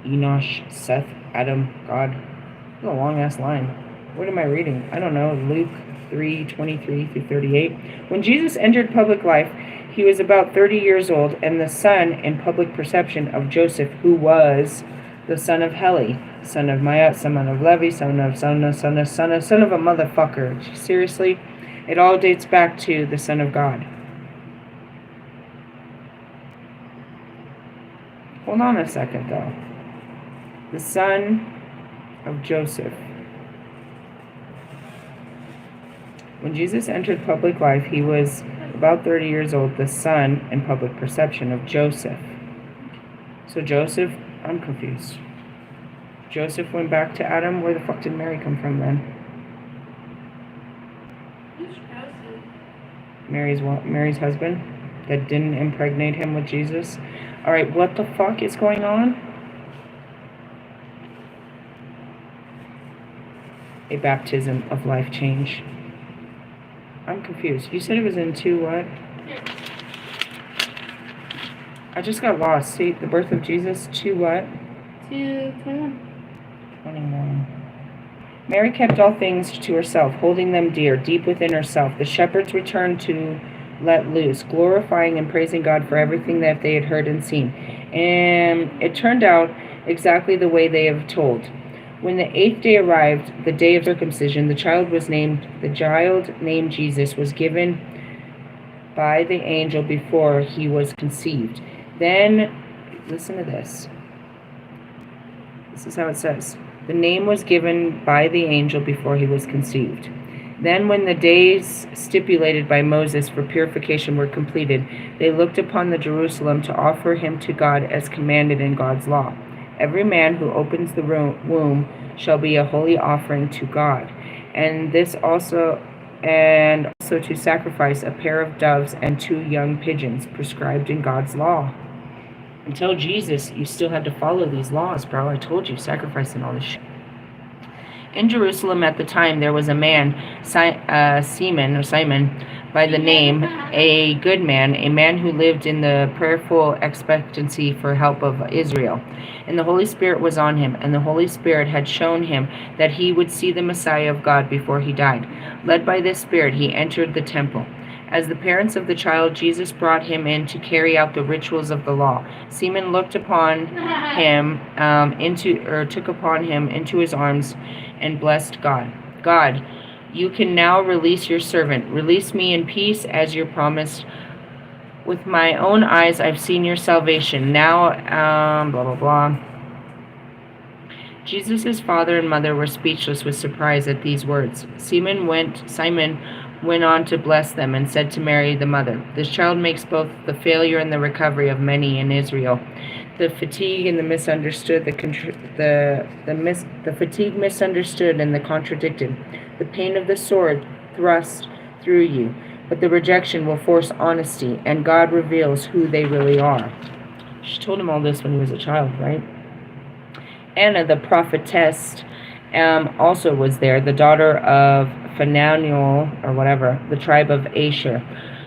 Enosh, Seth, Adam, God. This is a long-ass line. What am I reading? I don't know. Luke 3:23 through 38. When Jesus entered public life, he was about 30 years old, and the son, in public perception, of Joseph, who was the son of Heli, son of Maya, son of Levi, son of a motherfucker. Seriously? It all dates back to the Son of God. Hold on a second, though. The son of Joseph. When Jesus entered public life, he was about 30 years old, the son, in public perception, of Joseph. So Joseph, I'm confused. Joseph went back to Adam. Where the fuck did Mary come from then? Who's Joseph? Mary's husband that didn't impregnate him with Jesus. All right, what the fuck is going on? A baptism of life change. I'm confused. You said it was in 2 what? Here. I just got lost. See, the birth of Jesus, 2 what? 2:21. 21. Mary kept all things to herself, holding them dear, deep within herself. The shepherds returned to let loose, glorifying and praising God for everything that they had heard and seen. And it turned out exactly the way they have told. When the 8th day arrived, the day of circumcision, the child named Jesus was given by the angel before he was conceived. Then, listen to this. This is how it says. The name was given by the angel before he was conceived. Then when the days stipulated by Moses for purification were completed, they looked upon the Jerusalem to offer him to God as commanded in God's law. Every man who opens the womb shall be a holy offering to God, and also to sacrifice a pair of doves and 2 young pigeons prescribed in God's law. Until Jesus, you still had to follow these laws, bro. I told you, sacrificing all this shit. In Jerusalem at the time, there was a man, Simon, by the name, a good man, a man who lived in the prayerful expectancy for help of Israel. And the Holy Spirit was on him, and the Holy Spirit had shown him that he would see the Messiah of God before he died. Led by this Spirit, he entered the temple. As the parents of the child, Jesus brought him in to carry out the rituals of the law. Simon looked upon him, took upon him into his arms, and blessed God. God, you can now release your servant. Release me in peace as you promised. With my own eyes, I've seen your salvation. Now, blah, blah, blah. Jesus' father and mother were speechless with surprise at these words. Simon went on to bless them and said to Mary, the mother, "This child makes both the failure and the recovery of many in Israel. The fatigue and the misunderstood, the fatigue misunderstood and the contradicted. The pain of the sword thrust through you, but the rejection will force honesty, and God reveals who they really are." She told him all this when he was a child, right? Anna, the prophetess, also was there, the daughter of Phanuel, or whatever, the tribe of Asher.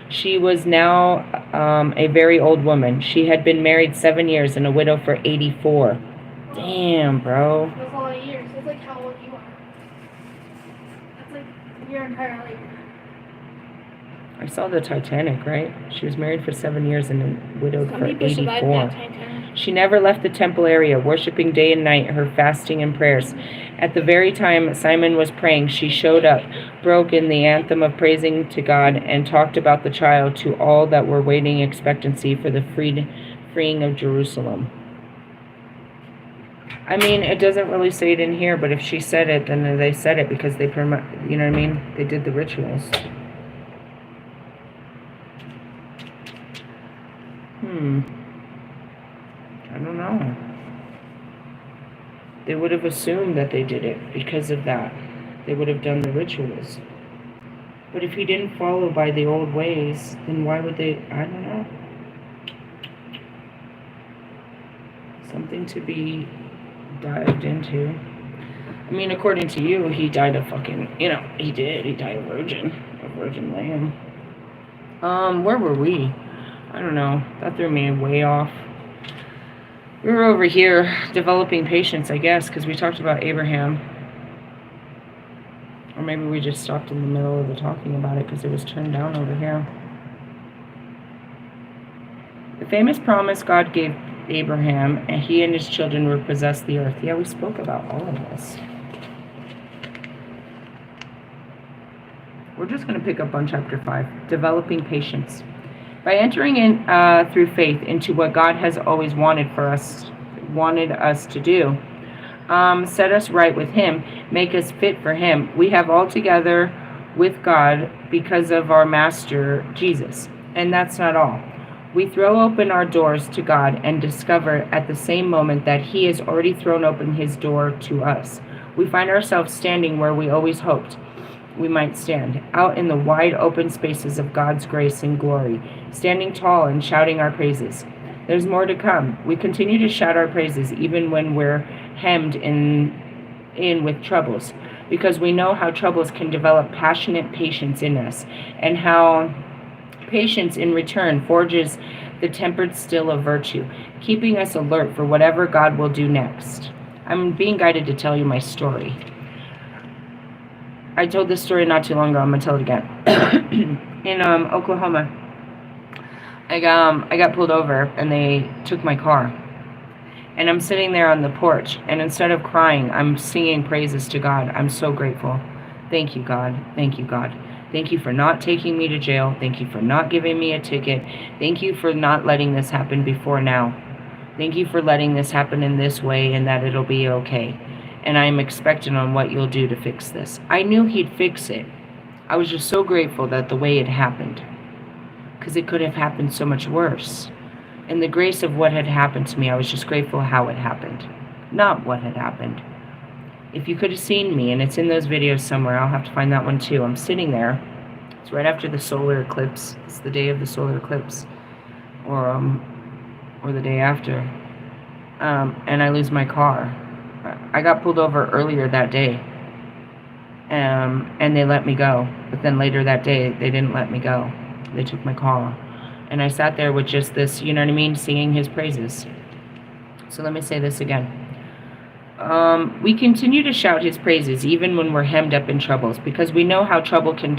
She was now a very old woman. She had been married 7 years and a widow for 84. Damn, bro. That's a lot of years. That's like how old you are. That's like your entire life. I saw the Titanic, right? She was married for 7 years and widowed Some for people survived that 84. Titanic. She never left the temple area, worshiping day and night, her fasting and prayers. At the very time Simon was praying, she showed up, broke in the anthem of praising to God, and talked about the child to all that were waiting expectancy for the freeing of Jerusalem. I mean, it doesn't really say it in here, but if she said it, then they said it because they, you know what I mean? They did the rituals. I don't know. They would have assumed that they did it because of that. They would have done the rituals. But if he didn't follow by the old ways, then why would they? I don't know. Something to be dived into. I mean, according to you, he died a fucking, he did. He died a virgin lamb. Where were we? I don't know. That threw me way off. We were over here developing patience, I guess, because we talked about Abraham. Or maybe we just stopped in the middle of the talking about it because it was turned down over here. The famous promise God gave Abraham, and he and his children would possess the earth. Yeah, we spoke about all of this. We're just going to pick up on chapter 5, developing patience. By entering in through faith into what God has always wanted us to do, set us right with Him, make us fit for Him, we have all together with God because of our Master Jesus. And that's not all. We throw open our doors to God and discover at the same moment that He has already thrown open His door to us. We find ourselves standing where we always hoped we might stand, out in the wide open spaces of God's grace and glory, standing tall and shouting our praises. There's more to come. We continue to shout our praises even when we're hemmed in with troubles, because we know how troubles can develop passionate patience in us, and how patience in return forges the tempered steel of virtue, keeping us alert for whatever God will do next. I'm being guided to tell you my story. I told this story not too long ago. I'm going to tell it again. In Oklahoma, I got pulled over, and they took my car. And I'm sitting there on the porch, and instead of crying, I'm singing praises to God. I'm so grateful. Thank you, God. Thank you, God. Thank you for not taking me to jail. Thank you for not giving me a ticket. Thank you for not letting this happen before now. Thank you for letting this happen in this way, and that it'll be okay. And I'm expectant on what you'll do to fix this. I knew He'd fix it. I was just so grateful that the way it happened, because it could have happened so much worse. In the grace of what had happened to me, I was just grateful how it happened, not what had happened. If you could have seen me, and it's in those videos somewhere, I'll have to find that one too. I'm sitting there. It's right after the solar eclipse. It's the day of the solar eclipse, or the day after. And I lose my car. I got pulled over earlier that day, and they let me go. But then later that day, they didn't let me go. They took my car. And I sat there with just this, you know what I mean, singing His praises. So let me say this again. We continue to shout His praises even when we're hemmed up in troubles, because we know how trouble can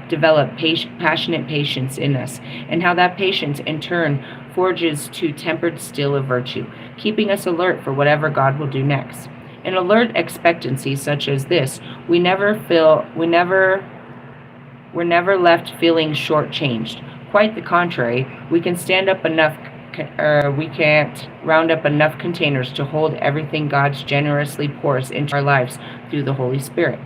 develop passionate patience in us, and how that patience in turn forges to tempered steel of virtue, keeping us alert for whatever God will do next. In alert expectancy such as this, we're never left feeling shortchanged. Quite the contrary, we can't round up enough containers to hold everything God generously pours into our lives through the Holy Spirit.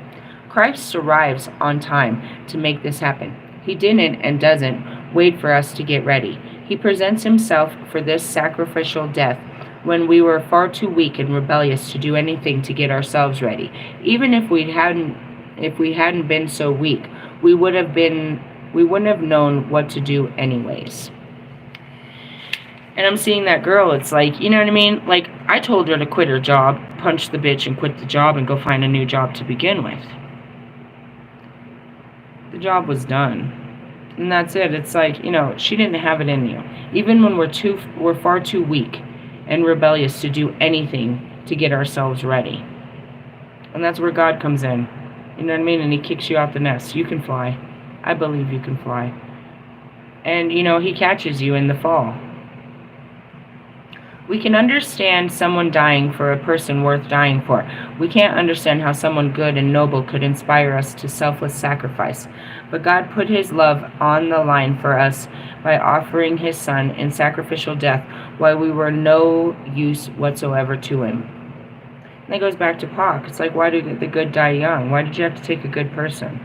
Christ arrives on time to make this happen. He didn't and doesn't wait for us to get ready. He presents Himself for this sacrificial death when we were far too weak and rebellious to do anything to get ourselves ready. Even if we hadn't been so weak, we wouldn't have known what to do anyways. And I'm seeing that girl, it's like, you know what I mean? Like, I told her to quit her job, punch the bitch and quit the job and go find a new job to begin with. The job was done. And that's it. It's like, she didn't have it in you. Even when we're far too weak and rebellious to do anything to get ourselves ready. And that's where God comes in. You know what I mean? And He kicks you out the nest. You can fly. I believe you can fly. And, He catches you in the fall. We can understand someone dying for a person worth dying for. We can't understand how someone good and noble could inspire us to selfless sacrifice. But God put His love on the line for us by offering His Son in sacrificial death while we were no use whatsoever to Him. And it goes back to Pac. It's like, why did the good die young? Why did you have to take a good person?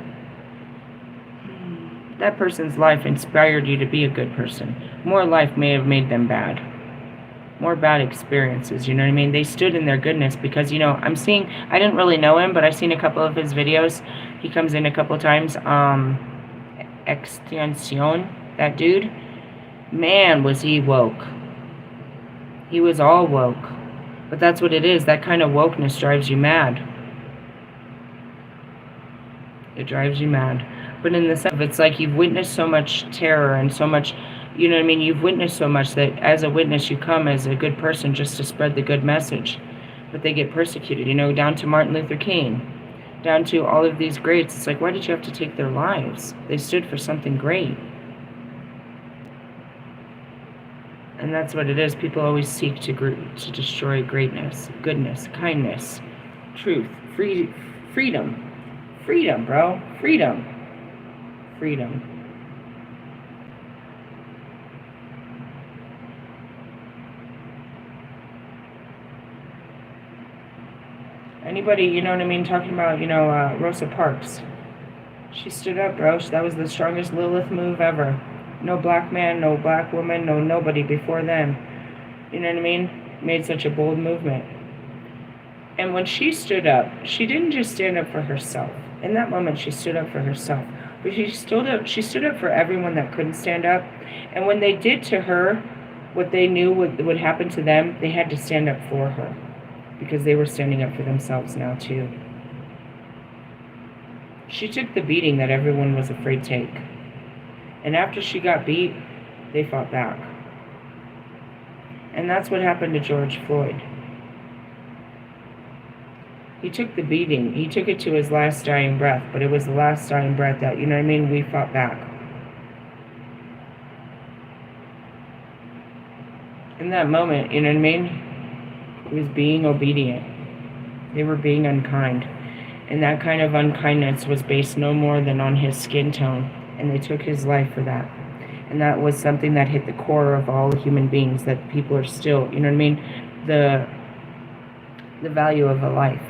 That person's life inspired you to be a good person. More life may have made them bad. More bad experiences, you know what I mean? They stood in their goodness because, you know, I didn't really know him, but I've seen a couple of his videos. He comes in a couple of times. Extension, that dude, man, was he woke. He was all woke. But that's what it is. That kind of wokeness drives you mad. It drives you mad. But in the sense of, it's like you've witnessed so much terror and so much, you know what I mean? You've witnessed so much that as a witness you come as a good person just to spread the good message. But they get persecuted, you know, down to Martin Luther King, down to all of these greats. It's like, why did you have to take their lives? They stood for something great. And that's what it is. People always seek to destroy greatness, goodness, kindness, truth, freedom. Freedom, bro. Freedom. Freedom. Anybody, you know what I mean, talking about, you know, Rosa Parks. She stood up, bro. That was the strongest Lilith move ever. No black man, no black woman, no nobody before them. You know what I mean? Made such a bold movement. And when she stood up, she didn't just stand up for herself. In that moment, she stood up for herself. But she stood up for everyone that couldn't stand up. And when they did to her what they knew would happen to them, they had to stand up for her. Because they were standing up for themselves now, too. She took the beating that everyone was afraid to take. And after she got beat, they fought back. And that's what happened to George Floyd. He took the beating. He took it to his last dying breath. But it was the last dying breath that, you know what I mean, we fought back. In that moment, you know what I mean, he was being obedient. They were being unkind. And that kind of unkindness was based no more than on his skin tone. And they took his life for that. And that was something that hit the core of all human beings, that people are still, you know what I mean, the value of a life.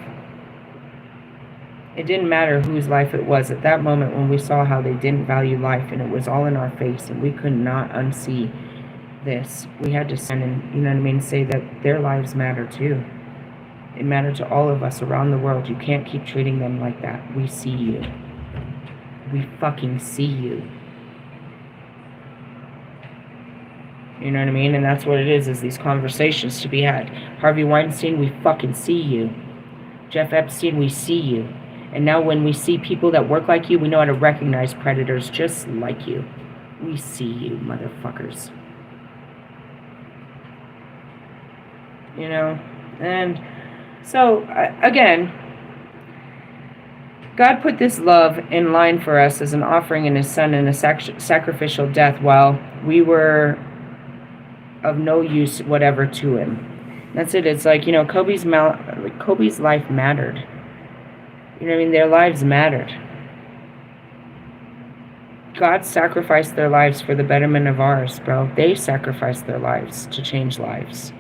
It didn't matter whose life it was. At that moment when we saw how they didn't value life and it was all in our face and we could not unsee this, we had to stand and, you know what I mean, say that their lives matter too. They matter to all of us around the world. You can't keep treating them like that. We see you. We fucking see you. You know what I mean? And that's what it is these conversations to be had. Harvey Weinstein, we fucking see you. Jeff Epstein, we see you. And now when we see people that work like you, we know how to recognize predators just like you. We see you, motherfuckers. You know? And so, again, God put this love in line for us as an offering in his son in a sacrificial death while we were of no use whatever to him. That's it. It's like, you know, Kobe's life mattered. You know what I mean? Their lives mattered. God sacrificed their lives for the betterment of ours, bro. They sacrificed their lives to change lives,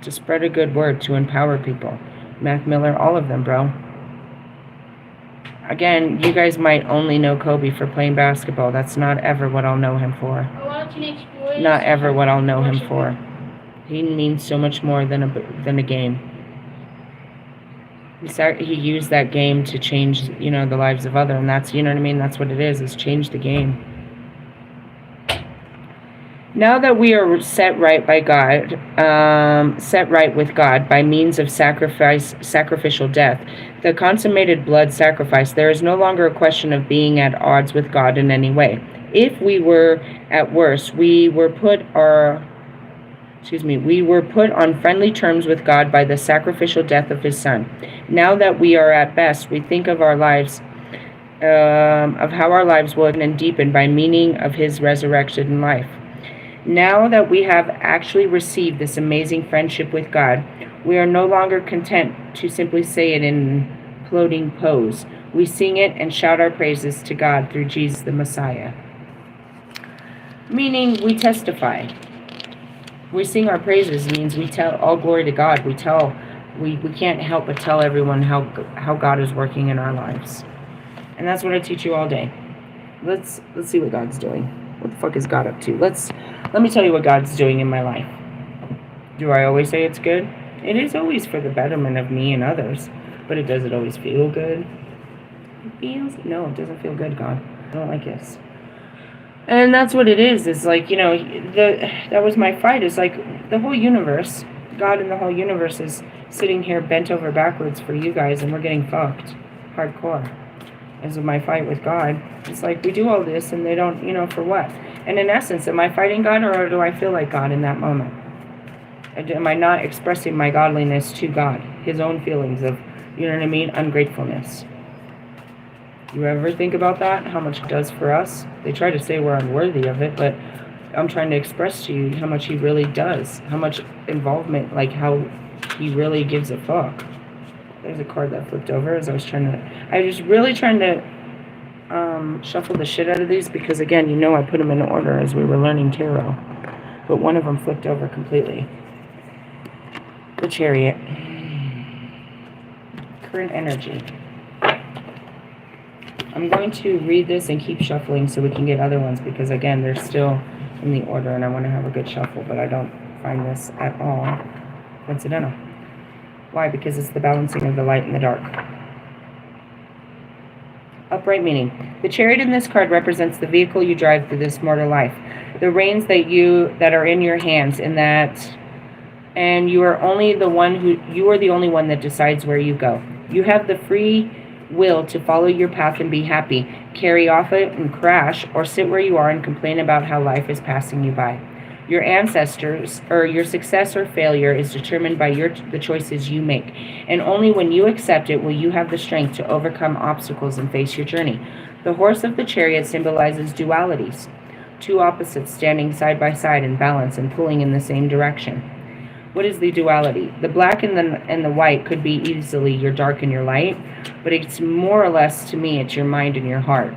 to spread a good word, to empower people. Mac Miller, all of them, bro. Again, you guys might only know Kobe for playing basketball. That's not ever what I'll know him for. A lot of teenage boys. Not ever what I'll know him for. He means so much more than a game. He used that game to change, you know, the lives of others, and that's, you know what I mean, that's what it is change the game. Now that we are set right by God, set right with God by means of sacrificial death, the consummated blood sacrifice, there is no longer a question of being at odds with God in any way. If we were at worst, we were put on friendly terms with God by the sacrificial death of his son. Now that we are at best, we think of our lives, of how our lives will and deepen by meaning of his resurrection life. Now that we have actually received this amazing friendship with God, we are no longer content to simply say it in floating pose. We sing it and shout our praises to God through Jesus the Messiah. Meaning, we testify. We sing our praises means we tell all glory to God. We tell We can't help but tell everyone how God is working in our lives. And that's what I teach you all day. Let's see what God's doing. What the fuck is God up to? Let me tell you what God's doing in my life. Do I always say it's good? It is always for the betterment of me and others. But does it always feel good? No, it doesn't feel good, God. I don't like this. And that's what it is. It's like, that was my fight. It's like the whole universe, God and the whole universe is sitting here bent over backwards for you guys, and we're getting fucked hardcore. As of my fight with God, it's like we do all this and they don't, for what? And in essence, am I fighting God, or do I feel like God in that moment? Am I not expressing my godliness to God, his own feelings of, ungratefulness? You ever think about that? How much it does for us? They try to say we're unworthy of it, but I'm trying to express to you how much he really does. How much involvement, like how he really gives a fuck. There's a card that flipped over as I was really trying to shuffle the shit out of these because, again, I put them in order as we were learning tarot. But one of them flipped over completely. The Chariot. Current energy. I'm going to read this and keep shuffling so we can get other ones because, again, they're still in the order and I want to have a good shuffle, but I don't find this at all coincidental. Why? Because it's the balancing of the light and the dark. Upright meaning. The Chariot in this card represents the vehicle you drive through this mortal life. The reins that are in your hands, and you are the only one that decides where you go. You have the free will to follow your path and be happy, carry off it and crash, or sit where you are and complain about how life is passing you by. Your ancestors, or your success or failure, is determined by the choices you make, and only when you accept it will you have the strength to overcome obstacles and face your journey. The horse of the Chariot symbolizes dualities, two opposites standing side by side in balance and pulling in the same direction. What is the duality? The black and the white could be easily your dark and your light, but it's more or less, to me, it's your mind and your heart.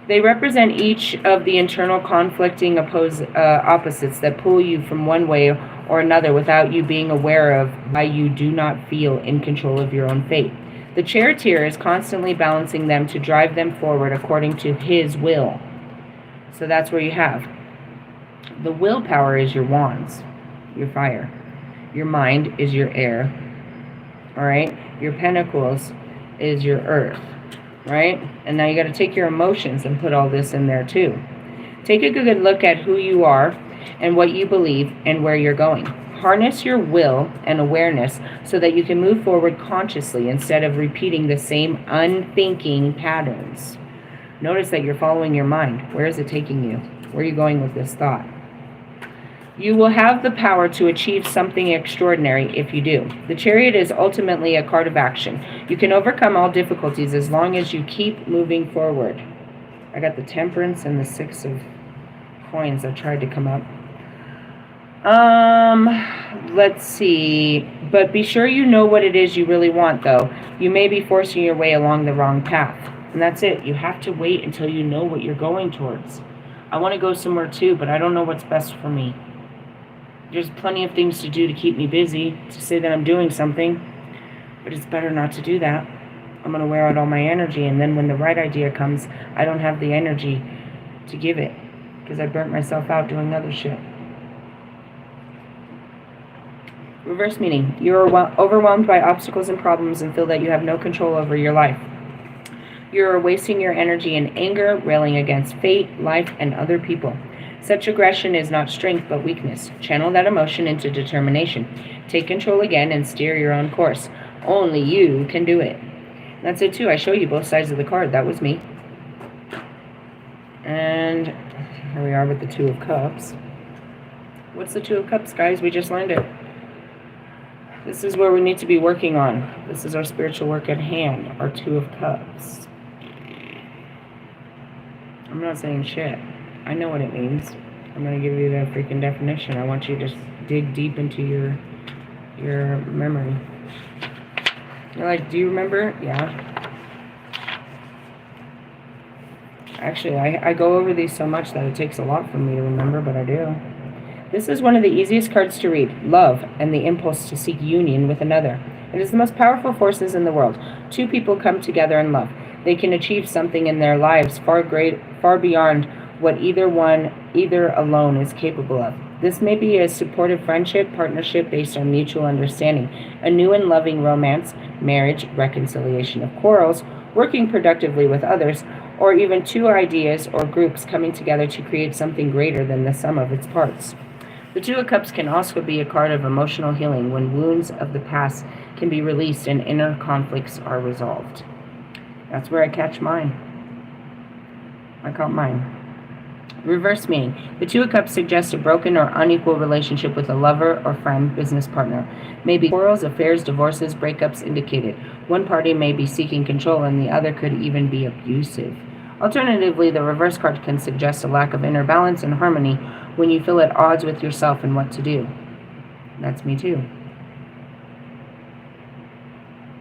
They represent each of the internal conflicting opposites that pull you from one way or another without you being aware of why you do not feel in control of your own fate. The charioteer is constantly balancing them to drive them forward according to his will. So that's where you have. The willpower is your wands, your fire. Your mind is your air. All right? Your pentacles is your earth. Right? And now you got to take your emotions and put all this in there too. Take a good look at who you are and what you believe and where you're going. Harness your will and awareness so that you can move forward consciously instead of repeating the same unthinking patterns. Notice that you're following your mind. Where is it taking you? Where are you going with this thought? You will have the power to achieve something extraordinary if you do. The Chariot is ultimately a card of action. You can overcome all difficulties as long as you keep moving forward. I got the Temperance and the Six of Coins that tried to come up. Let's see. But be sure you know what it is you really want, though. You may be forcing your way along the wrong path. And that's it. You have to wait until you know what you're going towards. I want to go somewhere too, but I don't know what's best for me. There's plenty of things to do to keep me busy, to say that I'm doing something, but it's better not to do that. I'm going to wear out all my energy, and then when the right idea comes, I don't have the energy to give it, because I burnt myself out doing other shit. Reverse meaning. You're overwhelmed by obstacles and problems and feel that you have no control over your life. You're wasting your energy in anger, railing against fate, life, and other people. Such aggression is not strength but weakness. Channel that emotion into determination. Take control again and steer your own course. Only you can do it. That's it too. I show you both sides of the card. That was me. And here we are with the Two of Cups. What's the Two of Cups, guys? We just learned it. This is where we need to be working on. This is our spiritual work at hand. Our Two of Cups. I'm not saying shit. I know what it means. I'm going to give you the freaking definition. I want you to dig deep into your memory. You're like, do you remember? Yeah. Actually, I go over these so much that it takes a lot for me to remember, but I do. This is one of the easiest cards to read, love, and the impulse to seek union with another. It is the most powerful forces in the world. Two people come together in love. They can achieve something in their lives far beyond what either alone is capable of. This may be a supportive friendship, partnership based on mutual understanding, a new and loving romance, marriage, reconciliation of quarrels, working productively with others, or even two ideas or groups coming together to create something greater than the sum of its parts. The Two of Cups can also be a card of emotional healing when wounds of the past can be released and inner conflicts are resolved. That's where I catch mine. I caught mine. Reverse meaning. The Two of Cups suggests a broken or unequal relationship with a lover or friend, business partner. Maybe quarrels, affairs, divorces, breakups indicated. One party may be seeking control and the other could even be abusive. Alternatively, the reverse card can suggest a lack of inner balance and harmony when you feel at odds with yourself and what to do. That's me too.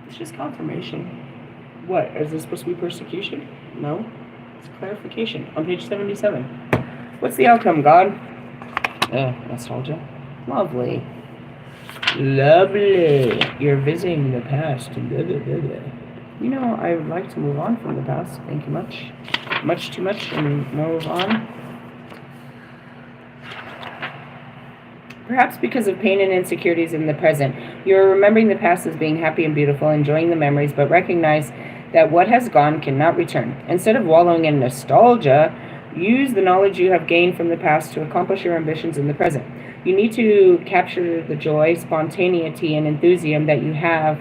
It's just confirmation. What? Is this supposed to be persecution? No. It's clarification on page 77. What's the outcome, God? Nostalgia. Lovely. Lovely. You're visiting the past. You know, I would like to move on from the past. Thank you much. Much too much, and move on. Perhaps because of pain and insecurities in the present, you're remembering the past as being happy and beautiful, enjoying the memories, but recognize that what has gone cannot return. Instead of wallowing in nostalgia, use the knowledge you have gained from the past to accomplish your ambitions in the present. You need to capture the joy, spontaneity, and enthusiasm that you have,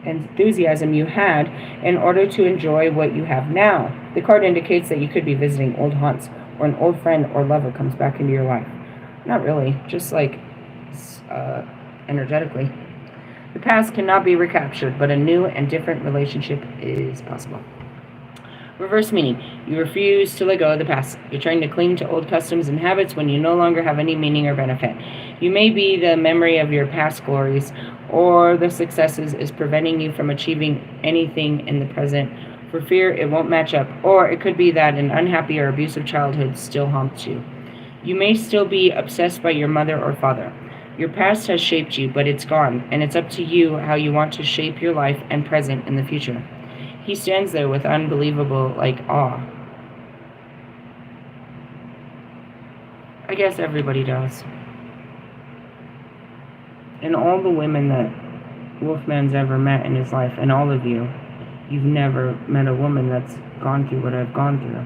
enthusiasm you had in order to enjoy what you have now. The card indicates that you could be visiting old haunts, or an old friend or lover comes back into your life. Not really, just like energetically. The past cannot be recaptured, but a new and different relationship is possible. Reverse meaning. You refuse to let go of the past. You're trying to cling to old customs and habits when you no longer have any meaning or benefit. You may be the memory of your past glories or the successes is preventing you from achieving anything in the present for fear it won't match up, or it could be that an unhappy or abusive childhood still haunts you. You may still be obsessed by your mother or father. Your past has shaped you, but it's gone, and it's up to you how you want to shape your life and present in the future. He stands there with unbelievable, awe. I guess everybody does. And all the women that Wolfman's ever met in his life, and all of you, you've never met a woman that's gone through what I've gone through.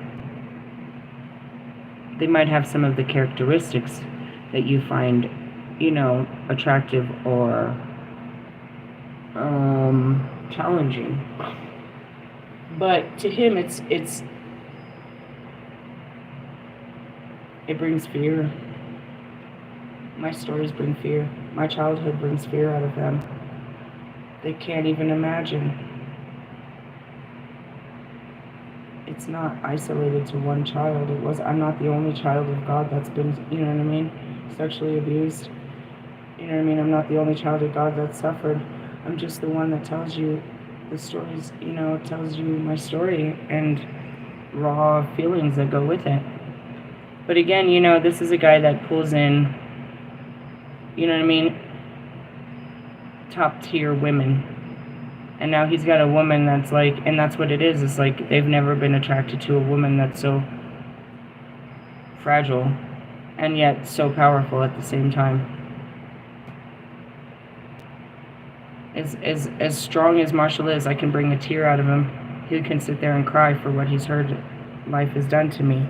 They might have some of the characteristics that you find, attractive or challenging. But to him, it brings fear. My stories bring fear. My childhood brings fear out of them. They can't even imagine. It's not isolated to one child. I'm not the only child of God that's been, sexually abused. I'm not the only child of God that suffered. I'm just the one that tells you the stories, tells you my story and raw feelings that go with it. But again, this is a guy that pulls in, top tier women. And now he's got a woman that's and that's what it is. It's they've never been attracted to a woman that's so fragile and yet so powerful at the same time. As strong as Marshall is, I can bring a tear out of him. He can sit there and cry for what he's heard life has done to me.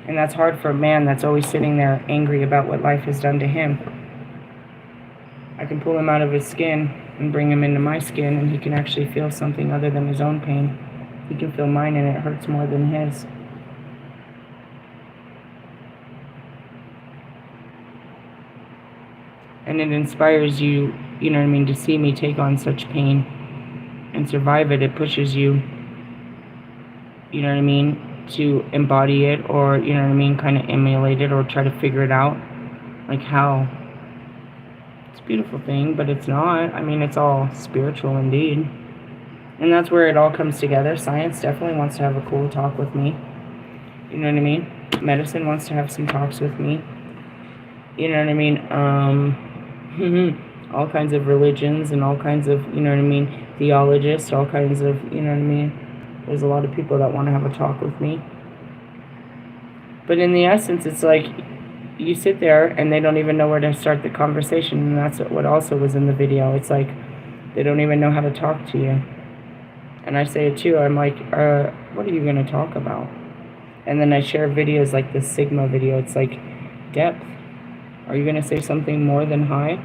And that's hard for a man that's always sitting there angry about what life has done to him. I can pull him out of his skin and bring him into my skin, and he can actually feel something other than his own pain. He can feel mine, and it hurts more than his. And it inspires you, to see me take on such pain and survive it. It pushes you, to embody it or, kind of emulate it or try to figure it out. How. It's a beautiful thing, but it's not. It's all spiritual indeed. And that's where it all comes together. Science definitely wants to have a cool talk with me. You know what I mean? medicine wants to have some talks with me. You know what I mean? All kinds of religions and all kinds of, you know what I mean, theologists, all kinds of, you know what I mean? There's a lot of people that want to have a talk with me. But in the essence, it's like you sit there and they don't even know where to start the conversation. And that's what also was in the video. It's like they don't even know how to talk to you. And I say it too. I'm like, what are you going to talk about? And then I share videos like this Sigma video. It's like depth. Are you going to say something more than high?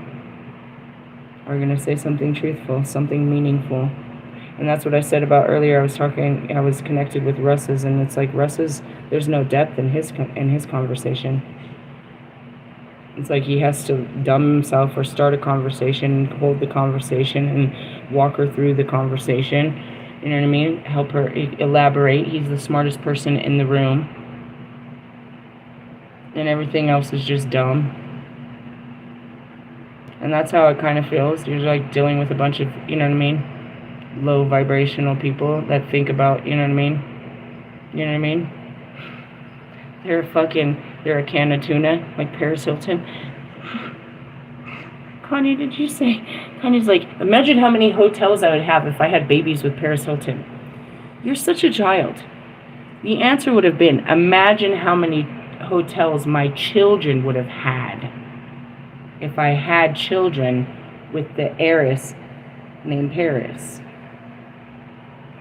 Are you going to say something truthful, something meaningful? And that's what I said about earlier. I was connected with Russ's, and it's like Russ's, there's no depth in his conversation. It's like he has to dumb himself or start a conversation, hold the conversation, and walk her through the conversation. You know what I mean? Help her elaborate. He's the smartest person in the room. And everything else is just dumb. And that's how it kind of feels. You're like dealing with a bunch of, you know what I mean, low vibrational people that think about, you know what I mean? You know what I mean? They're a can of tuna, like Paris Hilton. Connie, did you say? Connie's like, imagine how many hotels I would have if I had babies with Paris Hilton. You're such a child. The answer would have been, imagine how many hotels my children would have had if I had children with the heiress named Paris.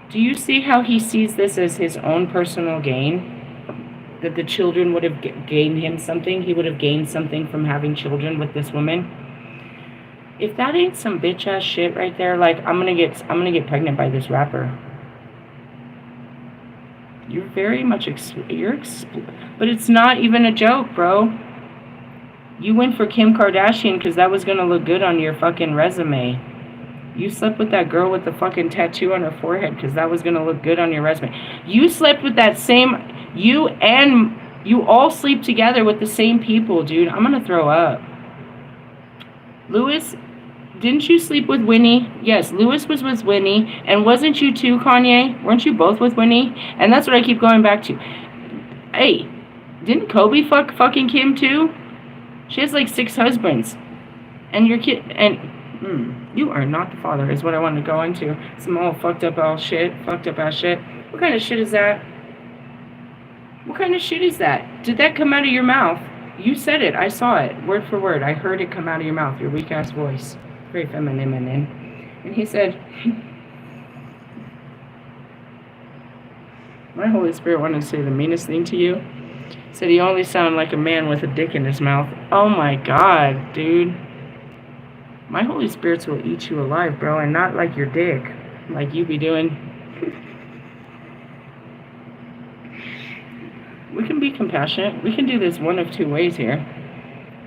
Do you see how he sees this as his own personal gain? That the children would have gained him something? He would have gained something from having children with this woman? If that ain't some bitch ass shit right there, like I'm gonna get pregnant by this rapper. You're very much but it's not even a joke, bro. You went for Kim Kardashian because that was gonna look good on your fucking resume. You slept with that girl with the fucking tattoo on her forehead because that was gonna look good on your resume. You slept with that same, you all sleep together with the same people, dude. I'm gonna throw up. Lewis, didn't you sleep with Winnie? Yes, Lewis was with Winnie. And wasn't you too, Kanye? Weren't you both with Winnie? And that's what I keep going back to. Hey, didn't Kobe fucking Kim too? She has like 6 husbands. And your kid, and you are not the father, is what I wanted to go into. Some all fucked up ass shit. What kind of shit is that? What kind of shit is that? Did that come out of your mouth? You said it. I saw it. Word for word. I heard it come out of your mouth. Your weak ass voice. Very feminine. And he said, my Holy Spirit wanted to say the meanest thing to you. Said he only sounded like a man with a dick in his mouth. Oh my God, dude. My Holy Spirits will eat you alive, bro, and not like your dick, like you be doing. We can be compassionate. We can do this one of 2 ways here.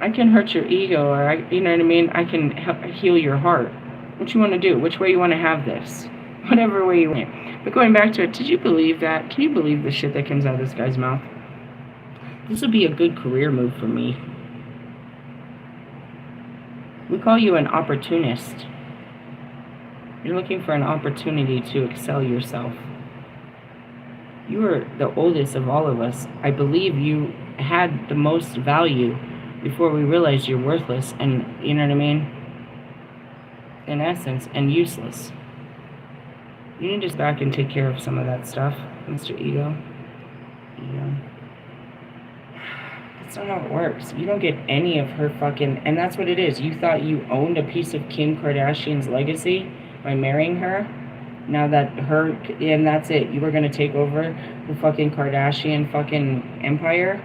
I can hurt your ego, or you know what I mean? I can help heal your heart. What you want to do? Which way you want to have this? Whatever way you want. But going back to it, did you believe that? Can you believe the shit that comes out of this guy's mouth? This would be a good career move for me. We call you an opportunist. You're looking for an opportunity to excel yourself. You are the oldest of all of us. I believe you had the most value before we realized you're worthless and, you know what I mean? In essence, and useless. You need to just back and take care of some of that stuff, Mr. Ego. That's not how it works. You don't get any of her fucking... And that's what it is. You thought you owned a piece of Kim Kardashian's legacy by marrying her? Now that her... And that's it. You were going to take over the fucking Kardashian fucking empire?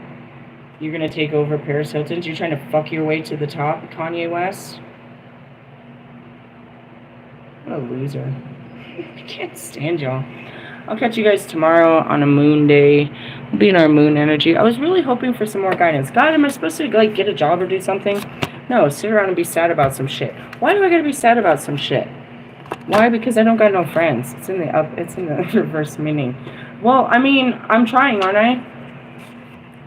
You're going to take over Paris Hilton's? You're trying to fuck your way to the top, Kanye West? What a loser. I can't stand y'all. I'll catch you guys tomorrow on a moon day. We'll be in our moon energy. I was really hoping for some more guidance. God, am I supposed to like get a job or do something? No, sit around and be sad about some shit. Why do I gotta be sad about some shit? Why? Because I don't got no friends. It's in the reverse meaning. Well, I mean, I'm trying, aren't I?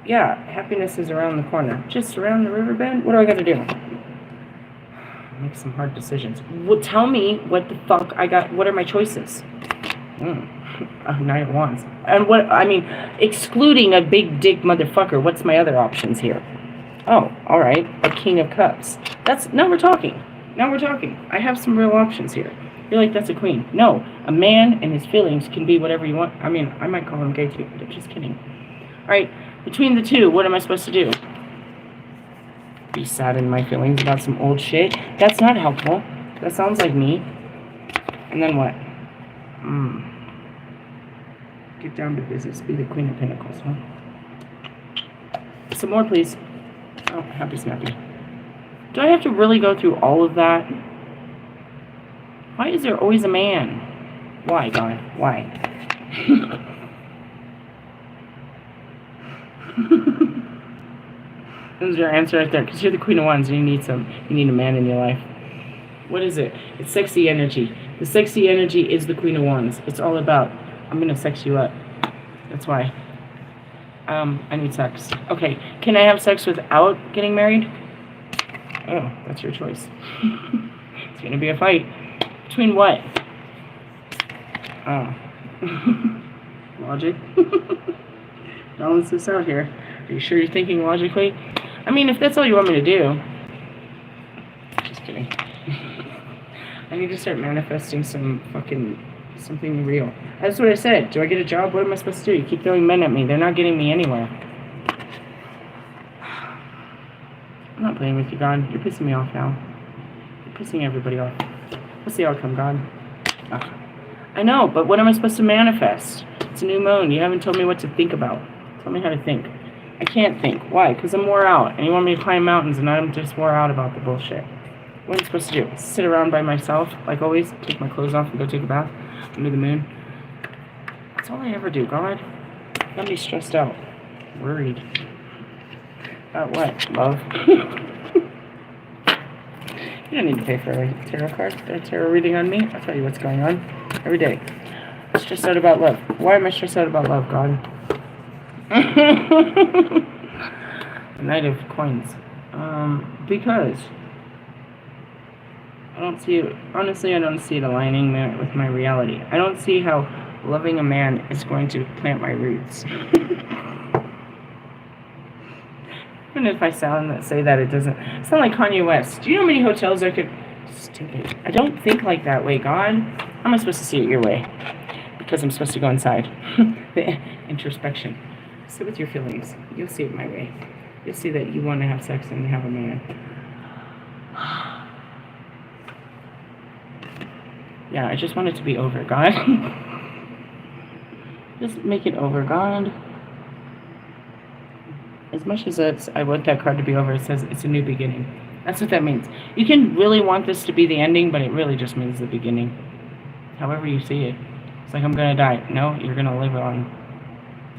Yeah, happiness is around the corner. Just around the river bend? What do I gotta do? Make some hard decisions. Well, tell me what the fuck I got. What are my choices? A Knight of Wands. And what, I mean, excluding a big dick motherfucker, what's my other options here? Oh, alright. A King of Cups. Now we're talking. Now we're talking. I have some real options here. You're like, that's a queen. No, a man and his feelings can be whatever you want. I mean, I might call him gay too, but just kidding. Alright, between the two, what am I supposed to do? Be sad in my feelings about some old shit? That's not helpful. That sounds like me. And then what? Get down to business. Be the Queen of Pentacles, huh? Some more, please. Oh, happy snappy. Do I have to really go through all of that? Why is there always a man? Why, God? Why? That's your answer right there. Because you're the Queen of Wands and you need a man in your life. What is it? It's sexy energy. The sexy energy is the Queen of Wands. It's all about, I'm going to sex you up. That's why. I need sex. Okay, can I have sex without getting married? Oh, that's your choice. It's going to be a fight. Between what? Oh. Logic. Balance this out here. Are you sure you're thinking logically? I mean, if that's all you want me to do. Just kidding. I need to start manifesting something real. That's what I said. Do I get a job? What am I supposed to do? You keep throwing men at me. They're not getting me anywhere. I'm not playing with you, God. You're pissing me off now. You're pissing everybody off. What's the outcome, God? Ugh. I know, but what am I supposed to manifest? It's a new moon. You haven't told me what to think about. Tell me how to think. I can't think. Why? Because I'm wore out. And you want me to climb mountains, and I'm just wore out about the bullshit. What am I supposed to do? Sit around by myself, like always? Take my clothes off and go take a bath under the moon? That's all I ever do, God. Got me stressed out. Worried. About what? Love? You don't need to pay for a tarot card, a tarot reading on me. I'll tell you what's going on every day. I'm stressed out about love. Why am I stressed out about love, God? The Knight of Coins. Because I don't see it. Honestly, I don't see it aligning with my reality. I don't see how loving a man is going to plant my roots. Even if I say that, it doesn't sound like Kanye West. Do you know how many hotels I could... Stupid. I don't think like that way, God. How am I supposed to see it your way? Because I'm supposed to go inside. The introspection. Sit with your feelings. You'll see it my way. You'll see that you want to have sex and have a man. Yeah, I just want it to be over, God. Just make it over, God. As much as I want that card to be over, it says it's a new beginning. That's what that means. You can really want this to be the ending, but it really just means the beginning. However you see it. It's like, I'm going to die. No, you're going to live on.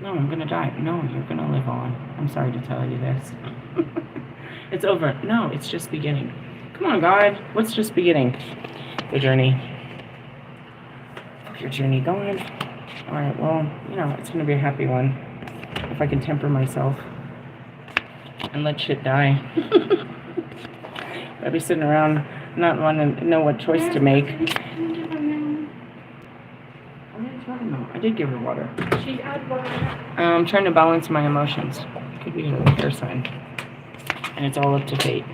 No, I'm going to die. No, you're going to live on. I'm sorry to tell you this. It's over. No, it's just beginning. Come on, God. What's just beginning? The journey. Your journey going. Alright, well, it's going to be a happy one. If I can temper myself. And let shit die. I'd be sitting around not wanting to know what choice to make. I did give her water. She had water. I'm trying to balance my emotions. Could be an air sign. And it's all up to fate.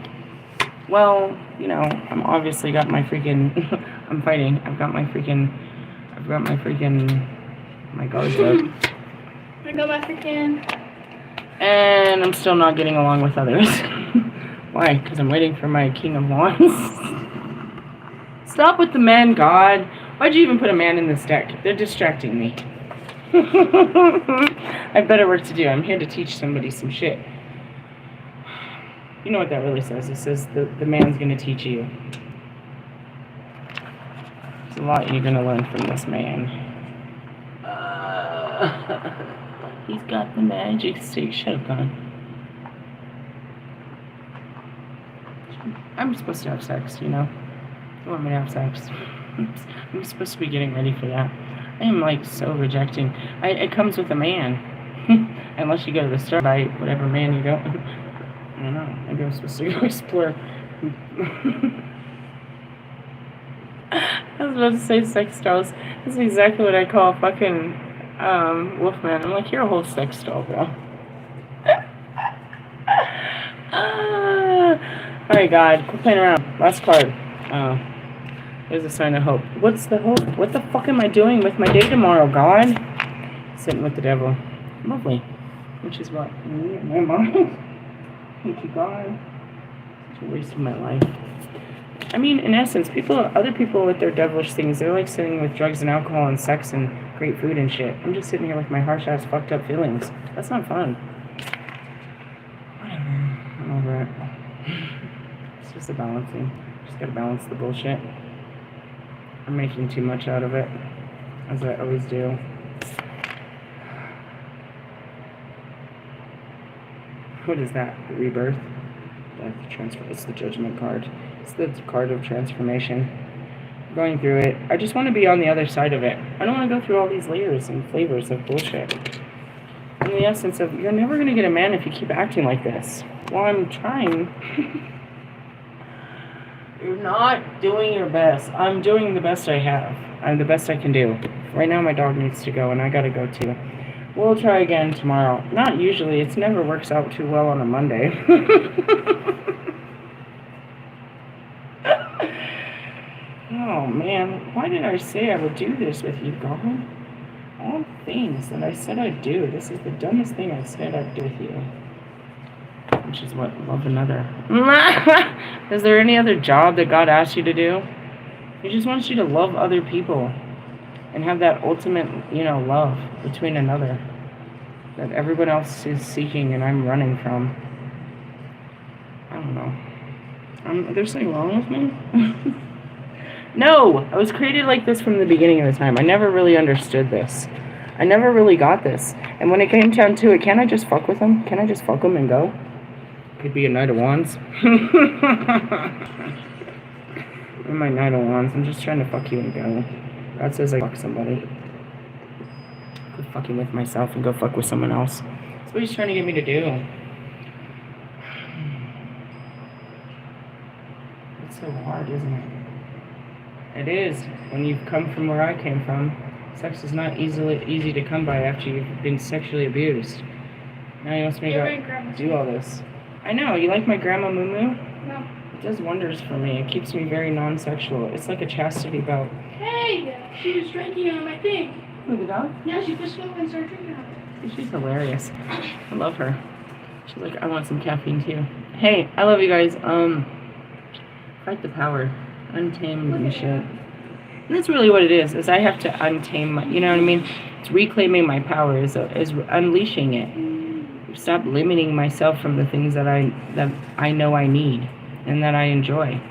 Well, I'm obviously got my freaking... I'm fighting. I've got my guards up. I got my freaking... And I'm still not getting along with others. Why? Because I'm waiting for my King of Wands. Stop with the men, God. Why'd you even put a man in this deck? They're distracting me. I have better work to do. I'm here to teach somebody some shit. You know what that really says? It says the man's going to teach you. There's a lot you're going to learn from this man. He's got the magic stick. Shut up, God. I'm supposed to have sex, You want me to have sex. I'm supposed to be getting ready for that. I am so rejecting. It comes with a man. Unless you go to the store by whatever man you go. I don't know. Maybe I'm supposed to go explore. I was about to say sex dolls. That's exactly what I call fucking Wolfman. I'm like, you're a whole sex doll, bro. Alright, God, quit playing around. Last card. Oh, there's a sign of hope. What's the hope? What the fuck am I doing with my day tomorrow, God? Sitting with the devil. Lovely. Which is what? Me and my mind. Thank you, God. Such a waste of my life. I mean, in essence, other people with their devilish things, they're like sitting with drugs and alcohol and sex and great food and shit. I'm just sitting here with my harsh ass fucked up feelings. That's not fun. Whatever. I'm over it. It's just a balancing. Just gotta balance the bullshit. I'm making too much out of it, as I always do. What is that? The rebirth? Death, transfer. It's the judgment card. It's the card of transformation. Going through it. I just want to be on the other side of it. I don't want to go through all these layers and flavors of bullshit. In the essence of, you're never going to get a man if you keep acting like this. Well, I'm trying. You're not doing your best. I'm doing the best I have. I'm the best I can do. Right now my dog needs to go and I gotta go too. We'll try again tomorrow. Not usually. It never works out too well on a Monday. Oh man, why did I say I would do this with you, God? All things that I said I'd do. This is the dumbest thing I said I'd do with you. Which is what? Love another. Is there any other job that God asked you to do? He just wants you to love other people. And have that ultimate, love between another. That everyone else is seeking and I'm running from. I don't know. There's something wrong with me? No! I was created like this from the beginning of the time. I never really understood this. I never really got this. And when it came down to it, can't I just fuck with them? Can I just fuck them and go? Could be a Knight of Wands. In my Knight of Wands, I'm just trying to fuck you and go. God says I fuck somebody. Quit fucking with myself and go fuck with someone else. That's what he's trying to get me to do. It's so hard, isn't it? It is. When you've come from where I came from, sex is not easy to come by after you've been sexually abused. Now he wants me to do all this. I know. You like my Grandma Moo Moo? No. It does wonders for me. It keeps me very non-sexual. It's like a chastity belt. Hey! She was drinking on my thing. Who, the dog? Yeah, she pushed over and started drinking on it. She's hilarious. I love her. She's like, I want some caffeine too. Hey, I love you guys. Fight the power. Untamed and shit. And that's really what it is I have to untame my, you know what I mean? It's reclaiming my power, is unleashing it. Stop limiting myself from the things that I know I need and that I enjoy.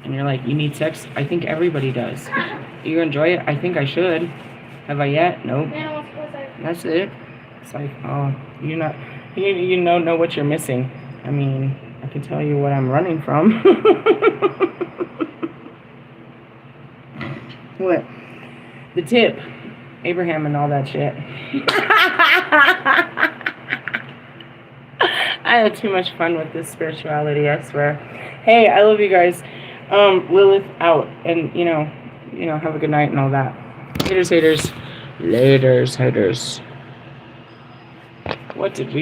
And you're like, you need sex? I think everybody does. Do you enjoy it? I think I should. Have I yet? Nope. That's it. It's like, oh, you know what you're missing. I mean, I can tell you what I'm running from. What? The tip. Abraham and all that shit. I had too much fun with this spirituality, I swear. Hey, I love you guys. Lilith out. And, have a good night and all that. Haters. Laters, haters. What did we